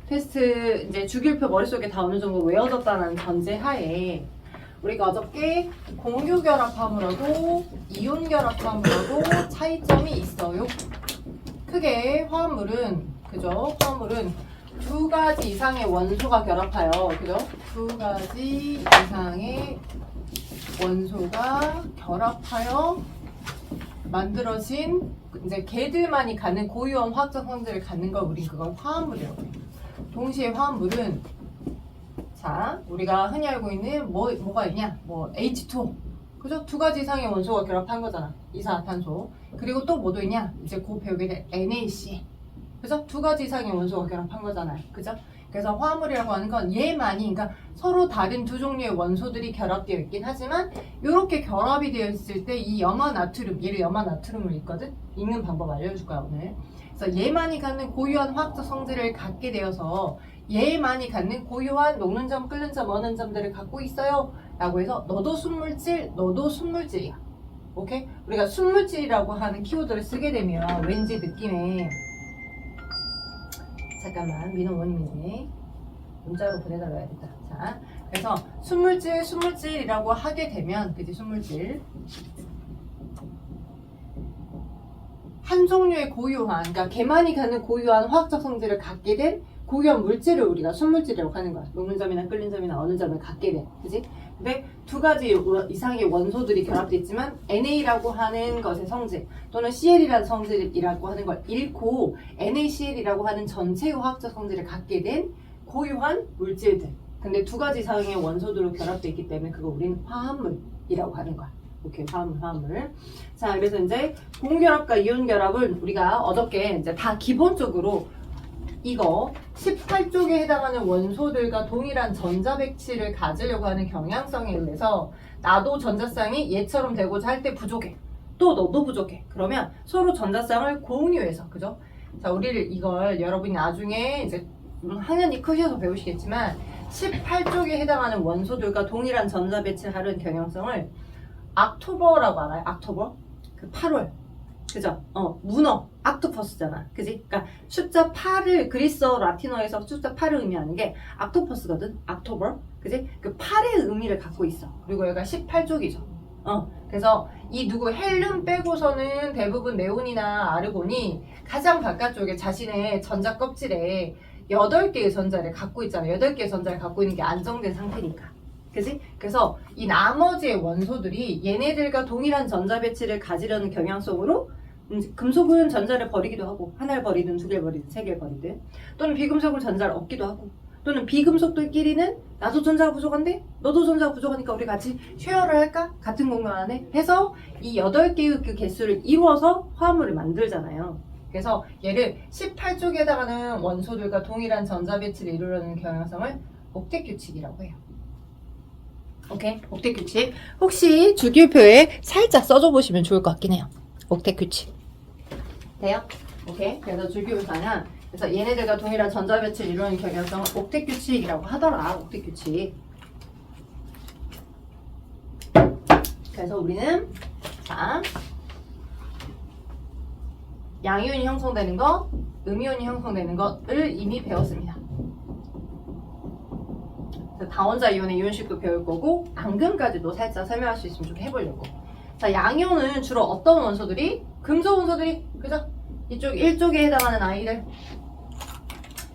테스트 이제 주기율표 머릿속에 다 어느 정도 외워졌다는 전제하에 우리가 어저께 공유 결합화물하고 이온 결합화물하고 차이점이 있어요. 크게 화합물은 그죠? 화합물은 두 가지 이상의 원소가 결합하여 그죠? 두 가지 이상의 원소가 결합하여 만들어진 이제 걔들만이 갖는 고유한 화학적 성질을 갖는 걸 우린 그걸 화합물이라고 해요. 동시에 화합물은 자 우리가 흔히 알고 있는 뭐가 있냐? 뭐 H2O 그죠? 두 가지 이상의 원소가 결합한 거잖아. 이산화탄소. 그리고 또 뭐도 있냐? 이제 곧 배우게 될 NaCl. 그죠? 두 가지 이상의 원소가 결합한 거잖아요. 그죠? 그래서 화합물이라고 하는 건 얘만이 그러니까 서로 다른 두 종류의 원소들이 결합되어 있긴 하지만 이렇게 결합이 되어 있을 때 이 염화나트륨 얘를 염화나트륨을 읽거든? 읽는 방법 알려줄 거야 오늘. 그래서 얘만이 갖는 고유한 화학적 성질을 갖게 되어서 얘만이 갖는 고유한 녹는 점, 끓는 점, 어는 점들을 갖고 있어요 라고 해서 너도 순물질, 너도 순물질이야. 오케이? 우리가 순물질이라고 하는 키워드를 쓰게 되면 왠지 느낌에 잠깐만 민호 원님이네 문자로 보내달라야겠다. 자, 그래서 순물질이라고 하게 되면 그지 순물질 한 종류의 고유한 그러니까 걔만이 갖는 고유한 화학적 성질을 갖게 된 고유한 물질을 우리가 순물질이라고 하는 거야. 녹는 점이나 끓는 점이나 어느 점을 갖게 된 그지? 근데 두 가지 이상의 원소들이 결합되어 있지만 NA라고 하는 것의 성질 또는 CL이라는 성질이라고 하는 걸 잃고 NaCl이라고 하는 전체의 화학적 성질을 갖게 된 고유한 물질들. 근데 두 가지 이상의 원소들로 결합되어 있기 때문에 그거 우리는 화합물이라고 하는 거야. 오케이, 화합물. 자, 그래서 이제 공결합과 이온결합은 우리가 어저께 이제 다 기본적으로 이거 18쪽에 해당하는 원소들과 동일한 전자배치를 가지려고 하는 경향성에 의해서 나도 전자쌍이 얘처럼 되고자 할 때 부족해. 또 너도 부족해. 그러면 서로 전자쌍을 공유해서 그죠? 자, 우리를 이걸 여러분이 나중에 이제 학년이 크셔서 배우시겠지만 18쪽에 해당하는 원소들과 동일한 전자배치를 하는 경향성을 악토버라고 알아요? 악토버? 그 8월. 그죠? 문어, 악토퍼스잖아. 그지? 그러니까 숫자 8을 그리스어 라틴어에서 숫자 8을 의미하는 게 악토퍼스거든. 악토버. 그지? 그 8의 의미를 갖고 있어. 그리고 여기가 18쪽이죠. 그래서 이 헬륨 빼고서는 대부분 네온이나 아르곤이 가장 바깥쪽에 자신의 전자 껍질에 8개의 전자를 갖고 있잖아. 8개의 전자를 갖고 있는 게 안정된 상태니까. 그지? 그래서 이 나머지의 원소들이 얘네들과 동일한 전자 배치를 가지려는 경향성으로 금속은 전자를 버리기도 하고 하나를 버리든 두 개를 버리든 세 개를 버리든 또는 비금속은 전자를 얻기도 하고 또는 비금속들끼리는 나도 전자가 부족한데 너도 전자가 부족하니까 우리 같이 쉐어를 할까? 같은 공간 안에 해서 이 8개의 그 개수를 이루어서 화합물을 만들잖아요. 그래서 얘를 18쪽에 해당하는 원소들과 동일한 전자 배치를 이루려는 경향성을 옥텟 규칙이라고 해요. 오케이? 옥텟 규칙. 혹시 주기율표에 살짝 써줘 보시면 좋을 것 같긴 해요. 옥텟 규칙. 돼요? 오케이? 그래서 주기율사는 그래서 얘네들과 동일한 전자 배치를 이루는 경향성은 옥텟 규칙이라고 하더라. 옥텟 규칙. 그래서 우리는 자 양이온이 형성되는 것, 음이온이 형성되는 것을 이미 배웠습니다. 다원자 이온의 이온식도 배울 거고 앙금까지도 살짝 설명할 수 있으면 좀 해보려고. 자, 양이온은 주로 어떤 원소들이? 금속 원소들이 그죠? 이쪽 1쪽에 해당하는 아이들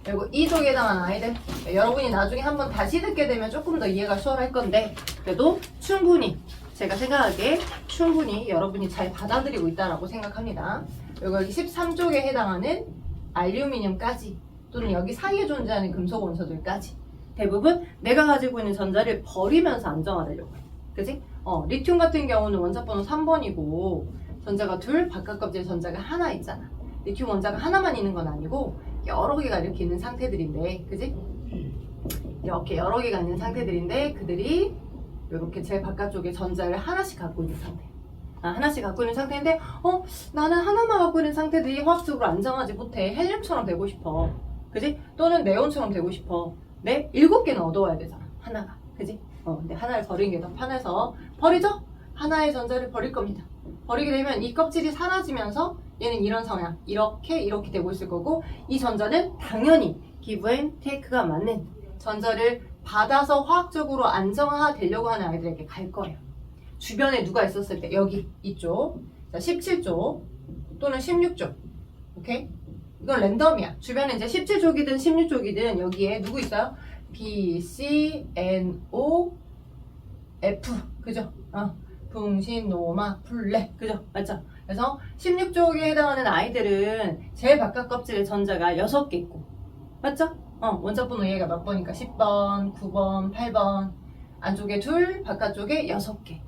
그리고 2쪽에 해당하는 아이들. 여러분이 나중에 한번 다시 듣게 되면 조금 더 이해가 수월할 건데 그래도 충분히 제가 생각하기에 충분히 여러분이 잘 받아들이고 있다고 생각합니다. 그리고 여기 13쪽에 해당하는 알루미늄까지 또는 여기 사이에 존재하는 금속 원소들까지 대부분 내가 가지고 있는 전자를 버리면서 안정화되려고 해. 그지? 리튬 같은 경우는 원자 번호 3번이고 전자가 둘, 바깥 껍질 전자가 하나 있잖아. 리튬 원자가 하나만 있는 건 아니고 여러 개가 이렇게 있는 상태들인데 그지? 이렇게 여러 개가 있는 상태들인데 그들이 이렇게 제일 바깥쪽에 전자를 하나씩 갖고 있는 상태. 하나씩 갖고 있는 상태인데 나는 하나만 갖고 있는 상태들이 화학적으로 안정하지 못해. 헬륨처럼 되고 싶어. 그지? 또는 네온처럼 되고 싶어. 네? 7개는 얻어와야 되잖아. 하나가. 그지? 근데 하나를 버리는 게 더 편해서 버리죠? 하나의 전자를 버릴 겁니다. 버리게 되면 이 껍질이 사라지면서 얘는 이런 성향, 이렇게 되고 있을 거고 이 전자는 당연히 give and take가 맞는 전자를 받아서 화학적으로 안정화되려고 하는 아이들에게 갈 거예요. 주변에 누가 있었을 때 여기 이쪽, 자 17쪽 또는 16쪽, 오케이? 이건 랜덤이야. 주변에 이제 17쪽이든 16쪽이든 여기에 누구 있어요? B, C, N, O, F, 그죠? 붕신, 노마, 플레, 그죠? 맞죠? 그래서 16쪽에 해당하는 아이들은 제일 바깥 껍질에 전자가 6개 있고, 맞죠? 원자 번호 얘가 몇 번이니까 10번, 9번, 8번, 안쪽에 2, 바깥쪽에 6개.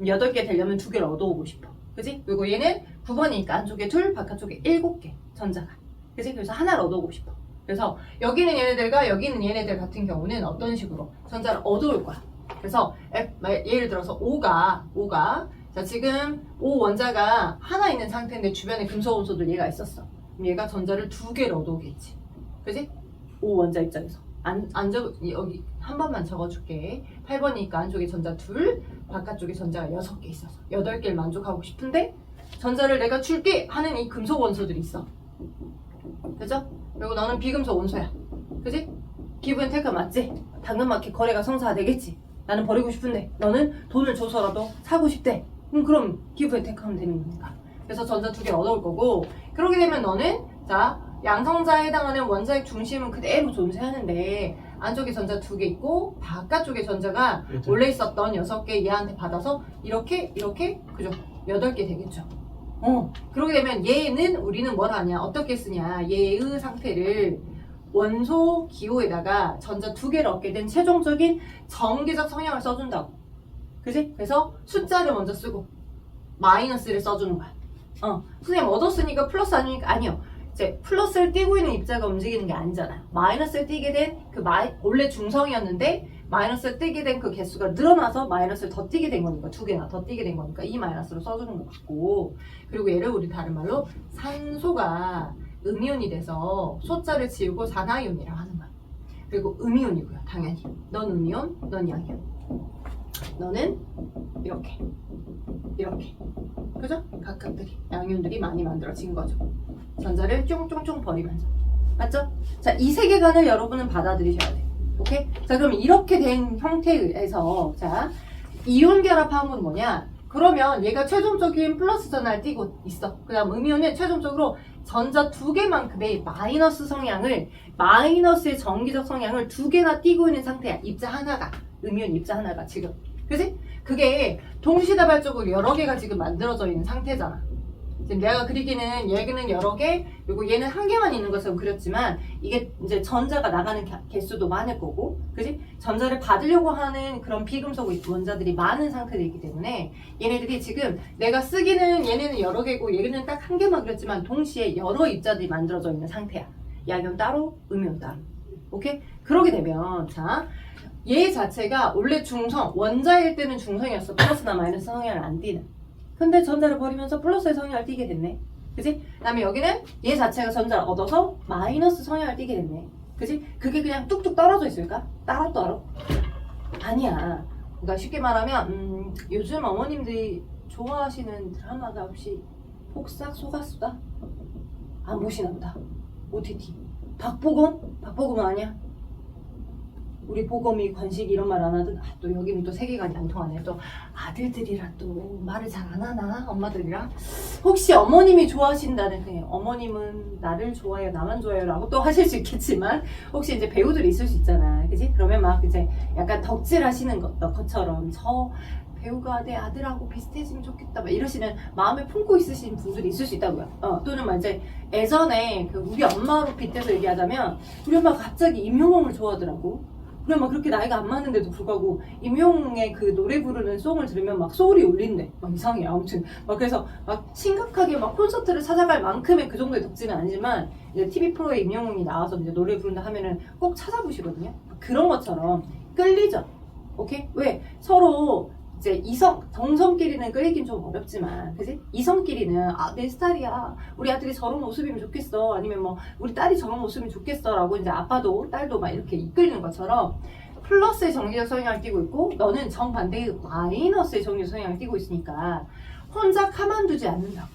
8개 되려면 2개를 얻어오고 싶어. 그지? 그리고 얘는 9번이니까 안쪽에 2, 바깥쪽에 7개 전자가. 그지? 그래서 하나를 얻어오고 싶어. 그래서 여기는 얘네들과 여기는 얘네들 같은 경우는 어떤 식으로 전자를 얻어올 거야. 그래서 예를 들어서 5가 자 지금 O 원자가 하나 있는 상태인데 주변에 금속 원소들 얘가 있었어. 그럼 얘가 전자를 2개를 얻어오겠지. 그지? O 원자 입장에서 여기 한 번만 적어줄게. 8번이니까 안쪽에 전자 2, 바깥쪽에 전자가 6개 있어서 8개를 만족하고 싶은데 전자를 내가 줄게 하는 이 금속 원소들이 있어. 그죠? 그리고 너는 비금속 원소야. 그지? give and take 맞지? 당근마켓 거래가 성사되겠지. 나는 버리고 싶은데 너는 돈을 줘서라도 사고 싶대. 그럼 give and take 하면 되는 거니까. 그래서 전자 2개를 얻어올 거고, 그렇게 되면 너는 자 양성자에 해당하는 원자핵 중심은 그대로 존재하는데 안쪽에 전자 2개 있고 바깥쪽에 전자가 원래 있었던 6개 얘한테 받아서 이렇게 그죠? 8개 되겠죠. 그렇게 되면 얘는 우리는 뭘 하냐? 어떻게 쓰냐? 얘의 상태를 원소 기호에다가 전자 2개를 얻게 된 최종적인 정기적 성향을 써준다고. 그지? 그래서 숫자를 먼저 쓰고 마이너스를 써주는 거야. 선생님 얻었으니까 플러스 아니니까 아니요. 이제 플러스를 띄고 있는 입자가 움직이는 게 아니잖아요. 마이너스를 띄게 된 그 원래 중성이었는데 마이너스를 띄게 된 그 개수가 늘어나서 마이너스를 더 띄게 된 거니까 2개나 더 띄게 된 거니까 이 마이너스로 써주는 것 같고, 그리고 얘를 우리 다른 말로 산소가 음이온이 돼서 소자를 지우고 산화이온이라고 하는 거야. 그리고 음이온이고요, 당연히. 넌 음이온, 넌 양이온. 너는 이렇게 그죠? 각각들이 양이온들이 많이 만들어진 거죠. 전자를 쫑쫑쫑 버리면서. 맞죠? 자, 이 세계관을 여러분은 받아들이셔야 돼. 오케이? 자, 그럼 이렇게 된 형태에서 자 이온 결합한 건 뭐냐? 그러면 얘가 최종적인 플러스 전하를 띄고 있어. 그 다음 음이온은 최종적으로 전자 2개만큼의 마이너스 성향을, 마이너스의 정기적 성향을 2개나 띄고 있는 상태야. 입자 하나가. 음이온 입자 하나가 지금. 그지? 그게 동시다발적으로 여러 개가 지금 만들어져 있는 상태잖아. 지금 내가 그리기는 얘는 여러 개, 그리고 얘는 한 개만 있는 것처럼 그렸지만 이게 이제 전자가 나가는 개수도 많을 거고, 그지? 전자를 받으려고 하는 그런 비금속 원자들이 많은 상태이기 때문에 얘네들이 지금 내가 쓰기는 얘네는 여러 개고 얘는 딱 한 개만 그렸지만 동시에 여러 입자들이 만들어져 있는 상태야. 양이온 따로, 음이온 따로. 오케이? 그러게 되면 자, 얘 자체가 원래 중성, 원자일 때는 중성이었어. 플러스나 마이너스 성향을 안 띄는. 근데 전자를 버리면서 플러스의 성향을 띄게 됐네. 그지? 그 다음에 여기는 얘 자체가 전자를 얻어서 마이너스 성향을 띄게 됐네. 그지? 그게 그냥 뚝뚝 떨어져 있을까? 따로따로? 아니야. 그러니까 쉽게 말하면 요즘 어머님들이 좋아하시는 드라마가 혹시 폭삭 소가수다? 안 보시나 보다. OTT. 박보검? 박보검 아니야? 우리 보검이 관식 이런 말 안 하든 또 여기는 또 세계관이 안 통하네. 또 아들들이랑 또 말을 잘 안 하나? 엄마들이랑? 혹시 어머님이 좋아하신다는 그냥 어머님은 나를 좋아해요, 나만 좋아해요 라고 또 하실 수 있겠지만 혹시 이제 배우들이 있을 수 있잖아. 그지? 그러면 막 이제 약간 덕질 하시는 것처럼 저 배우가 내 아들하고 비슷해지면 좋겠다 막 이러시는 마음에 품고 있으신 분들이 있을 수 있다고요. 또는 막 이제 예전에 그 우리 엄마로 빗대서 얘기하자면 우리 엄마가 갑자기 임영웅을 좋아하더라고. 그래 막 그렇게 나이가 안 맞는데도 불구하고 임영웅의 그 노래 부르는 송을 들으면 막 소울이 울린대. 막 이상해. 아무튼 막 그래서 막 심각하게 막 콘서트를 찾아갈 만큼의 그 정도의 덕지는 아니지만 이제 TV 프로에 임영웅이 나와서 이제 노래 부른다 하면은 꼭 찾아보시거든요. 그런 것처럼 끌리죠. 오케이? 왜? 서로 이제 정성끼리는 끌리긴 좀 어렵지만, 그지? 이성끼리는, 내 스타일이야. 우리 아들이 저런 모습이면 좋겠어. 아니면 뭐, 우리 딸이 저런 모습이면 좋겠어. 라고 이제 아빠도 딸도 막 이렇게 이끌리는 것처럼, 플러스의 정기적 성향을 띠고 있고, 너는 정반대의 마이너스의 정기적 성향을 띠고 있으니까, 혼자 가만두지 않는다고.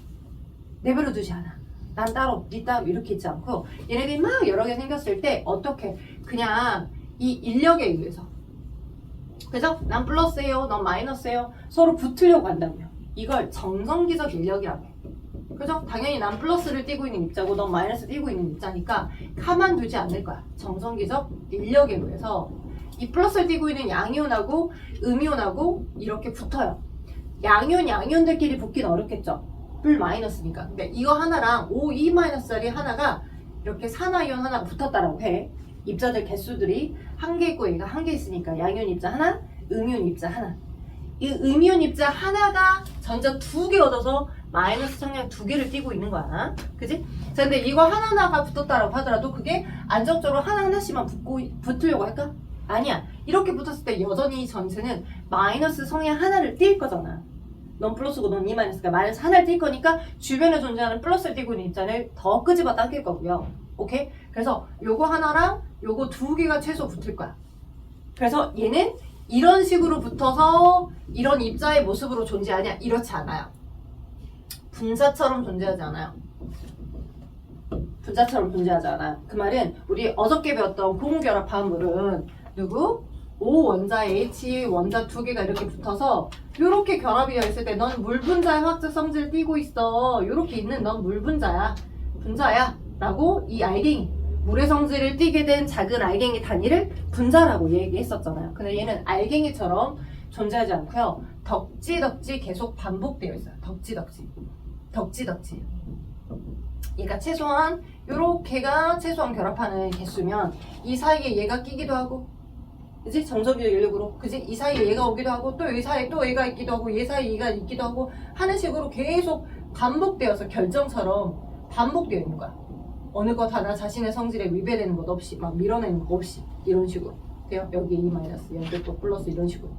내버려 두지 않아. 난 따로, 니 따로 이렇게 있지 않고 얘네들이 막 여러 개 생겼을 때 어떻게 그냥 이 인력에 의해서 그죠? 난 플러스예요, 넌 마이너스예요. 서로 붙으려고 한다고요. 이걸 정성기적 인력이라고 해. 그죠? 당연히 난 플러스를 띄고 있는 입자고 넌 마이너스 띄고 있는 입자니까 가만두지 않을 거야. 정성기적 인력에 의해서 이 플러스를 띄고 있는 양이온하고 음이온하고 이렇게 붙어요. 양이온, 양이온들끼리 붙기는 어렵겠죠? 불 마이너스니까. 근데 이거 하나랑 O2-짜리 하나가 이렇게 산화이온 하나가 붙었다라고 해. 입자들 개수들이 한 개 있고 얘가 한 개 있으니까 양이온 입자 하나, 음이온 입자 하나. 이 음이온 입자 하나가 전자 두 개 얻어서 마이너스 청량 두 개를 띄고 있는 거야. 그지? 자, 근데 이거 하나하나가 붙었다라고 하더라도 그게 안정적으로 하나하나씩만 붙으려고 할까? 아니야. 이렇게 붙었을 때 여전히 전체는 마이너스 성향 하나를 띌 거잖아. 넌 플러스고 넌 이 마이너스가 마이너스 하나를 띌 거니까 주변에 존재하는 플러스를 띄고 있는 입자를 더 끄집어 당길 거고요. 오케이? 그래서 요거 하나랑 요거 두 개가 최소 붙을 거야. 그래서 얘는 이런 식으로 붙어서 이런 입자의 모습으로 존재하냐? 이렇지 않아요. 분자처럼 존재하지 않아요. 분자처럼 존재하지 않아요. 그 말은 우리 어저께 배웠던 고무결합 화합물은 누구? O 원자에 H 원자 두 개가 이렇게 붙어서 이렇게 결합이 되어 있을 때 넌 물분자의 화학적 성질을 띠고 있어. 이렇게 있는 넌 물분자야. 분자야. 라고 이 알갱이 물의 성질을 띠게 된 작은 알갱이 단위를 분자라고 얘기했었잖아요. 근데 얘는 알갱이처럼 존재하지 않고요. 덕지덕지 계속 반복되어 있어요. 덕지덕지. 얘가 최소한 요렇게가 최소한 결합하는 개수면 이 사이에 얘가 끼기도 하고 그지? 정적이적 인력으로 그지? 이 사이에 얘가 오기도 하고 또 이 사이에 또 얘가 있기도 하고 얘 사이에 얘가 있기도 하고 하는 식으로 계속 반복되어서 결정처럼 반복되어 있는 거야. 어느 것 하나 자신의 성질에 위배되는 것 없이 막 밀어내는 것 없이 이런 식으로 돼요. 여기 E 마이너스 여기 또 플러스 이런 식으로.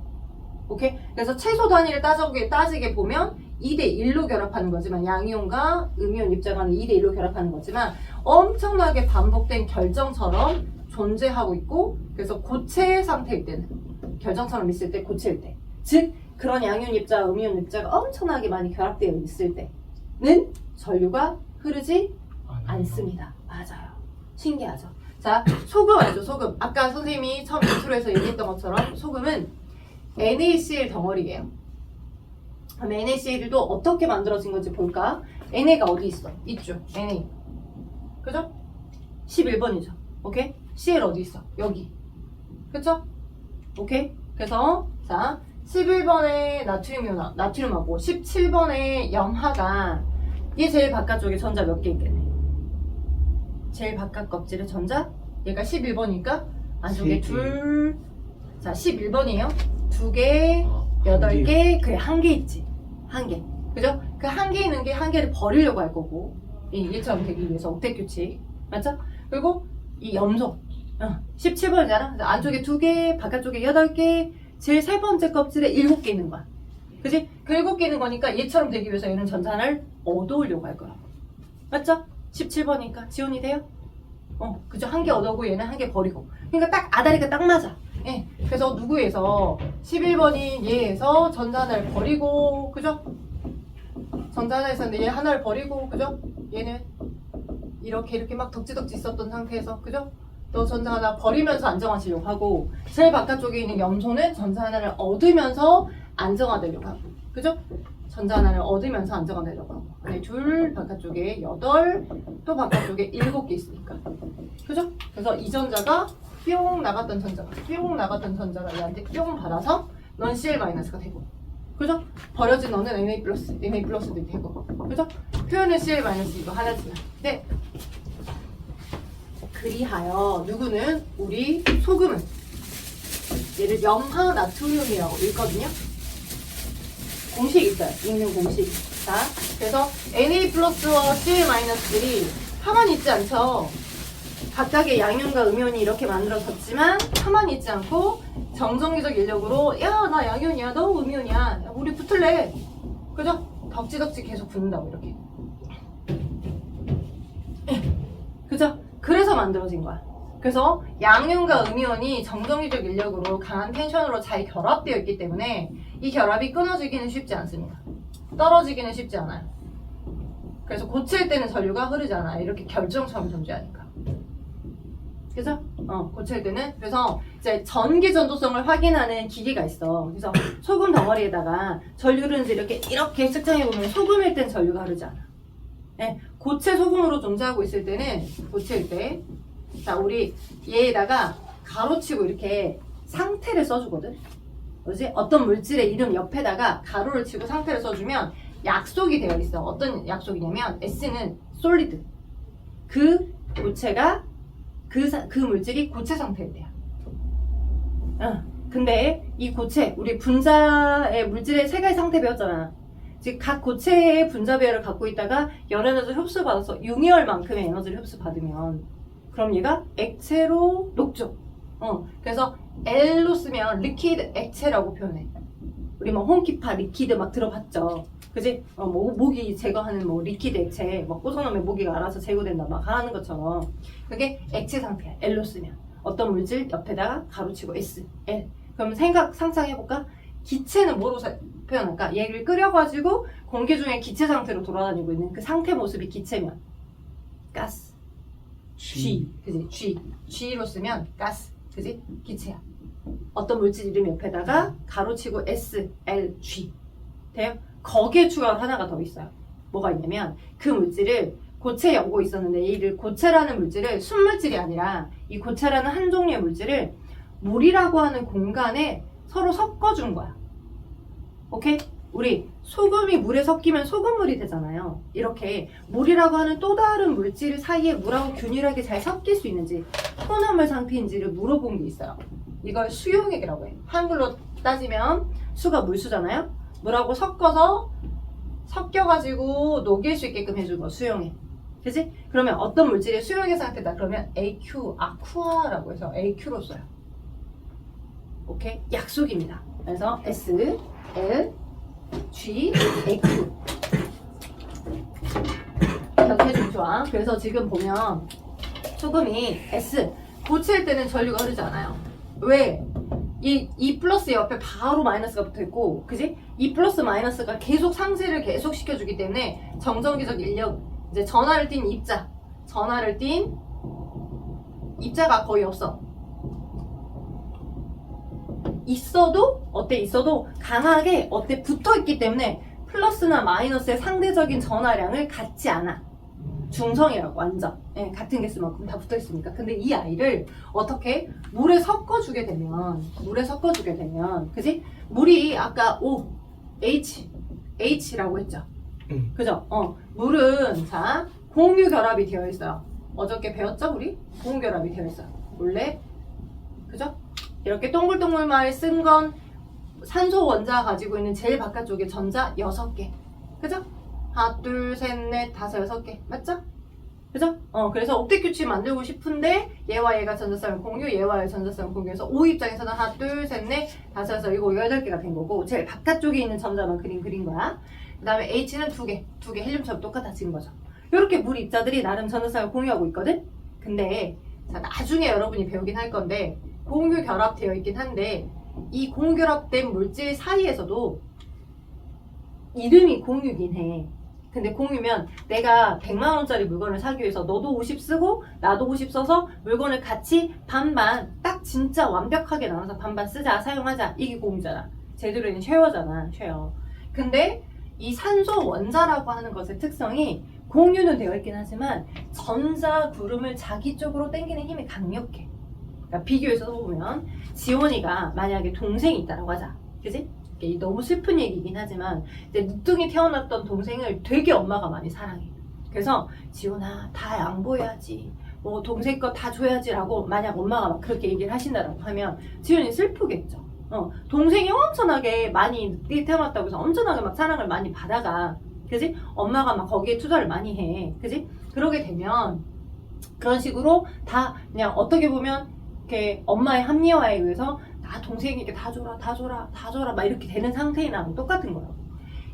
오케이? 그래서 최소 단위를 따지게 보면 2대1로 결합하는 거지만 양이온과 음이온 입자 간에 2대1로 결합하는 거지만 엄청나게 반복된 결정처럼 존재하고 있고 그래서 고체 상태일 때는 결정처럼 있을 때 고체일 때 즉 그런 양이온 입자, 음이온 입자가 엄청나게 많이 결합되어 있을 때는 전류가 흐르지 않습니다. 맞아요. 신기하죠? 자, 소금 알죠? 소금. 아까 선생님이 처음 인트로에서 얘기했던 것처럼 소금은 NaCl 덩어리예요. 그럼 NaCl도 어떻게 만들어진 건지 볼까? NA가 어디 있어? 있죠. NA. 그죠? 11번이죠. 오케이? Cl 어디 있어? 여기. 그쵸? 오케이? 그래서 자 11번에 나트륨하고 17번에 염화가 얘 제일 바깥쪽에 전자 몇 개 있겠네? 제일 바깥 껍질에 전자 얘가 11번이니까 안쪽에 둘 자 11번이에요. 2개 8개 그래 1개 있지. 1개 그죠? 그 1개 있는 게 1개를 버리려고 할 거고 이 일처럼 되기 위해서 옥텟 규칙 맞죠? 그리고 이 염소 17번이잖아. 안쪽에 2개 바깥쪽에 8개 제일 세 번째 껍질에 7개 있는 거야. 그지? 그 7개 있는 거니까 얘처럼 되기 위해서 얘는 전자 하나를 얻어오려고 할 거야. 맞죠? 17번이니까 지원이 돼요? 그죠? 1개 얻어오고 얘는 1개 버리고. 그러니까 딱 아다리가 딱 맞아. 예. 그래서 누구에서 11번인 얘에서 전자 하나를 버리고, 그죠? 전자 하나 있었는데 얘 하나를 버리고, 그죠? 얘는 이렇게 막 덕지덕지 있었던 상태에서, 그죠? 또 전자 하나 버리면서 안정화시려고 하고, 제일 바깥쪽에 있는 염소는 전자 하나를 얻으면서 안정화되려고 하고, 그죠? 전자 하나를 얻으면서 안정화되려고 하고. 그래, 둘, 바깥쪽에 8, 또 바깥쪽에 7개 있으니까. 그죠? 그래서 이 전자가 뿅 나갔던 전자가 얘한테 뿅 받아서 넌 Cl-가 되고. 그죠? 버려진 너는 Na+도 되고. 그죠? 표현은 Cl- 이거 하나지만. 네. 그리하여 누구는 우리 소금은 얘를 염화 나트륨이라고 읽거든요. 공식 있어요. 읽는 공식. 자, 그래서 Na+와 Cl-들이 가만히 있지 않죠. 각각의 양이온과 음이온이 이렇게 만들어졌지만 가만히 있지 않고 정성기적 인력으로 야, 나 양이온이야, 너 음이온이야, 야, 우리 붙을래. 그죠? 덕지덕지 계속 붙는다고 이렇게. 그죠? 그래서 만들어진 거야. 그래서 양이온과 음이온이 정성기적 인력으로 강한 텐션으로 잘 결합되어 있기 때문에 이 결합이 끊어지기는 쉽지 않습니다. 떨어지기는 쉽지 않아요. 그래서 고체일 때는 전류가 흐르잖아. 이렇게 결정처럼 존재하니까. 그죠? 고체일 때는. 그래서 이제 전기 전도성을 확인하는 기계가 있어. 그래서 소금 덩어리에다가 전류 흐르는지 이렇게 측정해보면 소금일 땐 전류가 흐르지 않아. 네, 고체 소금으로 존재하고 있을 때는 고체일 때. 자, 우리 얘에다가 가로치고 이렇게 상태를 써주거든. 뭐지? 어떤 물질의 이름 옆에다가 가로를 치고 상태를 써주면 약속이 되어 있어. 어떤 약속이냐면 S는 솔리드. 그 고체가 그 물질이 고체 상태일 때야. 근데 이 고체, 우리 분자의 물질의 세 가지 상태 배웠잖아. 즉 각 고체의 분자 배열을 갖고 있다가 열 에너지를 흡수받아서 융이열만큼의 에너지를 흡수받으면 그럼 얘가 액체로 녹죠. 그래서 L로 쓰면 리퀴드 액체라고 표현해. 우리 뭐 홈키파 리퀴드 막 들어봤죠. 그지? 뭐 모기 제거하는 뭐 리퀴드 액체 막 꽂아놓으면 모기가 알아서 제거된다 막 하는 것처럼 그게 액체 상태야. L로 쓰면 어떤 물질 옆에다가 가로치고 S, L. 그럼 상상해볼까? 기체는 뭐로 표현할까? 얘를 끓여가지고 공기 중에 기체 상태로 돌아다니고 있는 그 상태 모습이 기체면 가스. G, 그지? G로 쓰면 가스, 그지? 기체야. 어떤 물질 이름 옆에다가 가로치고 S, L, G. 돼요? 거기에 추가로 하나가 더 있어요. 뭐가 있냐면 그 물질을 고체에 엮고 있었는데 이를 고체라는 물질을 순물질이 아니라 이 고체라는 한 종류의 물질을 물이라고 하는 공간에 서로 섞어준 거야. 오케이? 우리 소금이 물에 섞이면 소금물이 되잖아요. 이렇게 물이라고 하는 또 다른 물질 사이에 물하고 균일하게 잘 섞일 수 있는지 혼합물 상태인지를 물어본 게 있어요. 이걸 수용액이라고 해. 한글로 따지면 수가 물수잖아요. 물하고 섞여가지고 녹일 수 있게끔 해준 거 수용액. 그치? 그러면 어떤 물질이 수용액 상태다. 그러면 AQ, 아쿠아라고 해서 AQ로 써요. 오케이? 약속입니다. 그래서 S, L, G, AQ. 이렇게 해주면 좋아. 그래서 지금 보면 소금이 S, 고체일 때는 전류가 흐르지 않아요. 왜? 이 플러스 옆에 바로 마이너스가 붙어있고, 그지? 이 플러스 마이너스가 계속 상쇄를 계속 시켜주기 때문에 정전기적 인력, 이제 전하를 띤 입자가 거의 없어. 있어도 강하게 붙어있기 때문에 플러스나 마이너스의 상대적인 전하량을 갖지 않아. 중성이라고 완전. 예, 같은 개수만큼 다 붙어있으니까. 근데 이 아이를 어떻게 물에 섞어주게 되면 그지? 물이 아까 O, H라고 했죠. 그죠? 물은 자 공유 결합이 되어 있어요. 어저께 배웠죠 우리? 공유 결합이 되어 있어요. 원래 그죠? 이렇게 동글동글말 쓴 건 산소 원자가 가지고 있는 제일 바깥쪽에 전자 6개. 그죠? 하나, 둘, 셋, 넷, 다섯, 6개. 맞죠? 그죠? 그래서 옥텟 규칙 만들고 싶은데 얘와 얘가 전자쌍을 공유, 얘와 얘 전자쌍을 공유해서 O 입장에서는 하나, 둘, 셋, 넷, 다섯, 여섯, 일곱, 8개가 된 거고 제일 바깥쪽에 있는 전자만 그린 거야. 그 다음에 H는 두 개 헬륨처럼 똑같아진 거죠. 이렇게 물 입자들이 나름 전자쌍을 공유하고 있거든? 근데 자, 나중에 여러분이 배우긴 할 건데 공유 결합되어 있긴 한데 이 공유 결합된 물질 사이에서도 이름이 공유긴 해. 근데 공유면 내가 100만원짜리 물건을 사기 위해서 너도 50 쓰고 나도 50 써서 물건을 같이 반반 딱 진짜 완벽하게 나눠서 반반 쓰자 사용하자 이게 공유잖아. 제대로는 쉐어잖아. 쉐어. 근데 이 산소 원자라고 하는 것의 특성이 공유는 되어 있긴 하지만 전자 구름을 자기 쪽으로 당기는 힘이 강력해. 그러니까 비교해서 보면 지원이가 만약에 동생이 있다라고 하자. 그지? 너무 슬픈 얘기긴 하지만 늦둥이 태어났던 동생을 되게 엄마가 많이 사랑해. 그래서 지원아 다 양보해야지 뭐 동생 거 다 줘야지 라고 만약 엄마가 막 그렇게 얘기를 하신다라고 하면 지원이 슬프겠죠. 동생이 엄청나게 많이 늦게 태어났다고 해서 엄청나게 막 사랑을 많이 받아가. 그지? 엄마가 막 거기에 투자를 많이 해. 그지? 그러게 되면 그런 식으로 다 그냥 어떻게 보면 이렇게 엄마의 합리화에 의해서 나 동생에게 다 줘라 막 이렇게 되는 상태나 똑같은 거예요.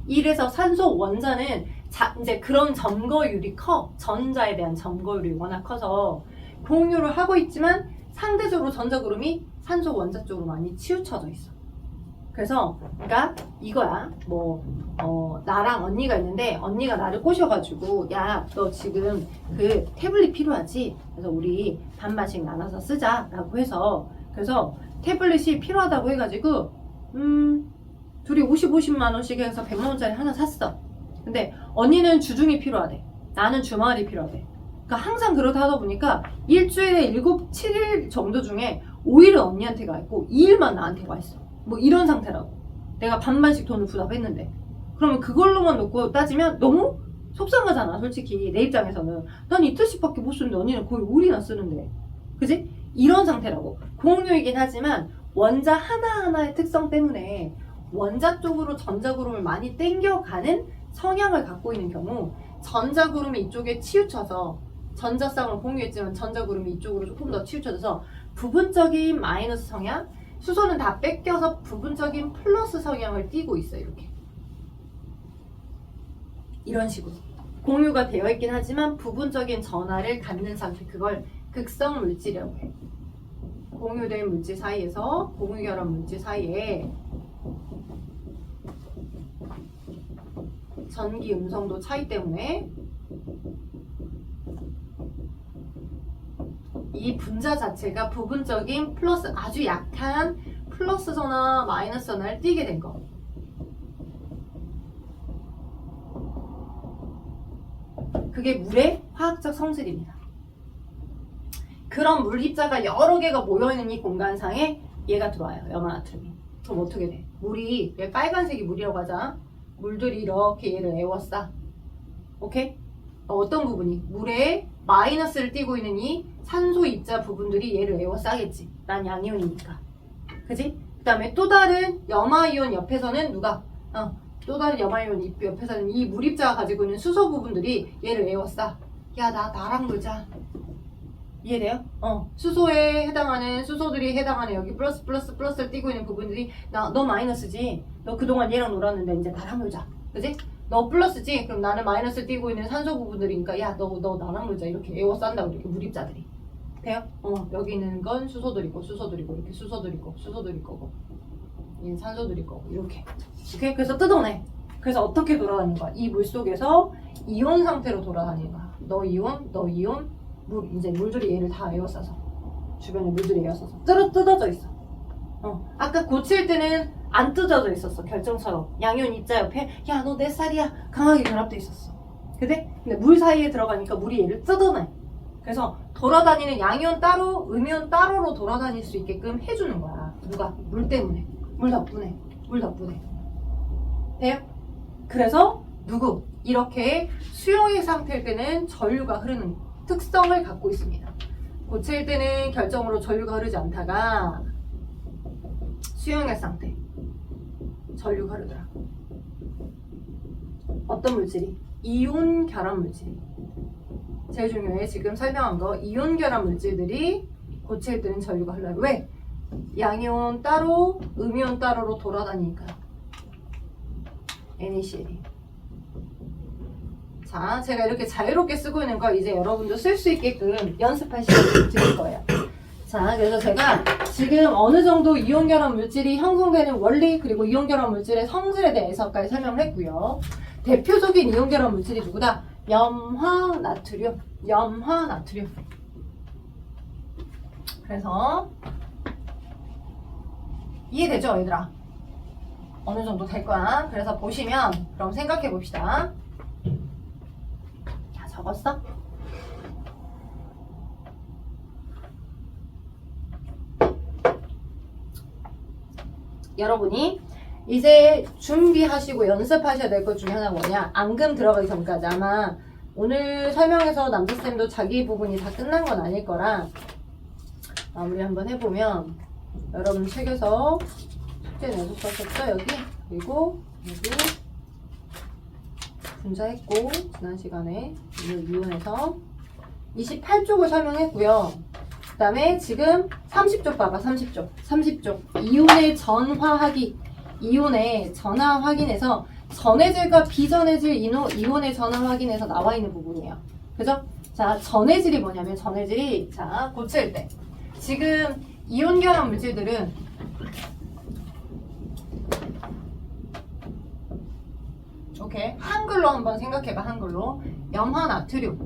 이래서 산소 원자는 이제 그런 점거율이 커. 전자에 대한 점거율이 워낙 커서 공유를 하고 있지만 상대적으로 전자 구름이 산소 원자 쪽으로 많이 치우쳐져 있어. 그래서 그러니까 이거야. 나랑 언니가 있는데 언니가 나를 꼬셔가지고 야, 너 지금 그 태블릿 필요하지? 그래서 우리 반반씩 나눠서 쓰자라고 해서 그래서 태블릿이 필요하다고 해가지고 둘이 50만 원씩 해서 100만 원짜리 하나 샀어. 근데 언니는 주중이 필요하대. 나는 주말이 필요하대. 그러니까 항상 그렇다 하다 보니까 일주일에 7, 7일 정도 중에 5일은 언니한테 가 있고 2일만 나한테 가 있어. 뭐 이런 상태라고. 내가 반반씩 돈을 부담했는데. 그러면 그걸로만 놓고 따지면 너무 속상하잖아, 솔직히. 내 입장에서는. 난 이틀씩밖에 못 쓰는데 언니는 거의 5일이나 쓰는데. 그지? 이런 상태라고. 공유이긴 하지만 원자 하나하나의 특성 때문에 원자 쪽으로 전자구름을 많이 땡겨가는 성향을 갖고 있는 경우 전자구름이 이쪽에 치우쳐서 전자쌍을 공유했지만 전자구름이 이쪽으로 조금 더 치우쳐져서 부분적인 마이너스 성향, 수소는 다 뺏겨서 부분적인 플러스 성향을 띠고 있어. 이렇게 이런 식으로 공유가 되어 있긴 하지만 부분적인 전하를 갖는 상태, 그걸 극성 물질이라고 해. 공유된 물질 사이에서 공유결합 물질 사이에 전기 음성도 차이 때문에 이 분자 자체가 부분적인 플러스, 아주 약한 플러스 전하, 마이너스 전하를 띠게 된 거. 그게 물의 화학적 성질입니다. 그런 물 입자가 여러 개가 모여있는 이 공간상에 얘가 들어와요. 염화나트륨이. 그럼 어떻게 돼? 물이, 왜 빨간색이 물이라고 하자. 물들이 이렇게 얘를 에워싸. 오케이? 어떤 부분이? 물에 마이너스를 띠고 있는 이 산소 입자 부분들이 얘를 에워싸겠지. 난 양이온이니까. 그지? 그 다음에 또 다른 염화이온 옆에서는 누가? 또 다른 염화이온 옆에서는 이 물입자가 가지고 있는 수소 부분들이 얘를 에워싸. 야, 나랑 놀자. 이해돼요? 수소에 해당하는, 수소들이 해당하는 여기 플러스를 띄고 있는 부분들이 너 마이너스지. 너 그동안 얘랑 놀았는데 이제 나랑 놀자. 그지? 너 플러스지? 그럼 나는 마이너스 띄고 있는 산소 부분들이니까 야, 너 나랑 놀자. 이렇게 에워싼다고, 이렇게 물입자들이. 돼요? 여기 있는 건 수소들이고, 이렇게 수소들이 거고. 얘는 산소들이 거고, 이렇게. 오케이? 그래서 뜯어내. 그래서 어떻게 돌아다니는 거야? 이 물 속에서 이온 상태로 돌아다니는 거야. 너 이온, 이제 물들이 얘를 다 에워싸서, 주변에 물들이 에워싸서 뜯어져 있어. 아까 고칠 때는 안 뜯어져 있었어. 결정처럼 양이온 입자 옆에 야, 너 내 쌀이야 강하게 결합돼 있었어. 근데 물 사이에 들어가니까 물이 얘를 뜯어내. 그래서 돌아다니는 양이온 따로, 음이온 따로로 돌아다닐 수 있게끔 해주는 거야. 누가? 물 때문에. 물 덕분에. 돼요? 그래서 이렇게 수용액 상태일 때는 전류가 흐르는 특성을 갖고 있습니다. 고체일 때는 결정으로 전류가 흐르지 않다가 수용액 상태, 전류가 흐르더라. 어떤 물질이? 이온 결합 물질이. 제일 중요해. 지금 설명한 거. 이온 결합 물질들이 고체일 때는 전류가 흘러요. 왜? 양이온 따로, 음이온 따로로 돌아다니니까. NaCl이. 자, 제가 이렇게 자유롭게 쓰고 있는 거 이제 여러분도 쓸 수 있게끔 연습할 시간을 드릴 거예요. 자, 그래서 제가 지금 어느 정도 이온 결합 물질이 형성되는 원리, 그리고 이온 결합 물질의 성질에 대해서까지 설명을 했고요. 대표적인 이온 결합 물질이 누구다? 염화나트륨. 그래서 이해되죠, 얘들아? 어느 정도 될 거야. 그래서 보시면 그럼 생각해 봅시다. 적었어? 여러분이 이제 준비하시고 연습하셔야 될 것 중에 하나가 뭐냐? 앙금 들어가기 전까지 아마 오늘 설명해서 남자쌤도 자기 부분이 다 끝난 건 아닐 거라 마무리 한번 해보면 여러분 책에서 숙제 내줬었죠? 여기? 그리고 여기 분자했고 지난 시간에 이온에서 28쪽을 설명했고요. 그 다음에 지금 30쪽 봐봐. 30쪽 이온의 전화하기, 이온의 전화 확인해서 전해질과 비전해질 이온의 전화 확인해서 나와 있는 부분이에요. 그죠? 자, 전해질이 뭐냐면 전해질이 자 고칠 때 지금 이온 결합 물질들은 오케이. 한글로 한번 생각해봐. 한글로. 염화나트륨.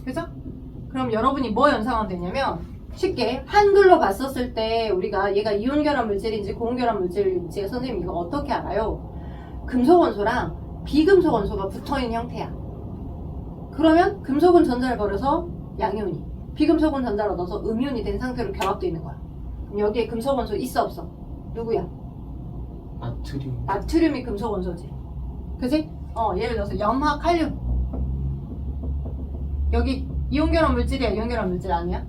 그죠? 그럼 여러분이 뭐 연상하면 되냐면 쉽게 한글로 봤었을 때 우리가 얘가 이온결합 물질인지 고온결합 물질인지 선생님 이거 어떻게 알아요? 금속 원소랑 비금속 원소가 붙어있는 형태야. 그러면 금속은 전자를 버려서 양이온이, 비금속은 전자를 얻어서 음이온이 된 상태로 결합되어 있는 거야. 그럼 여기에 금속 원소 있어 없어? 누구야? 나트륨. 나트륨이 금속 원소지. 그지? 예를 들어서 염화 칼륨. 여기 이온결합 물질이야, 이온결합 물질 아니야?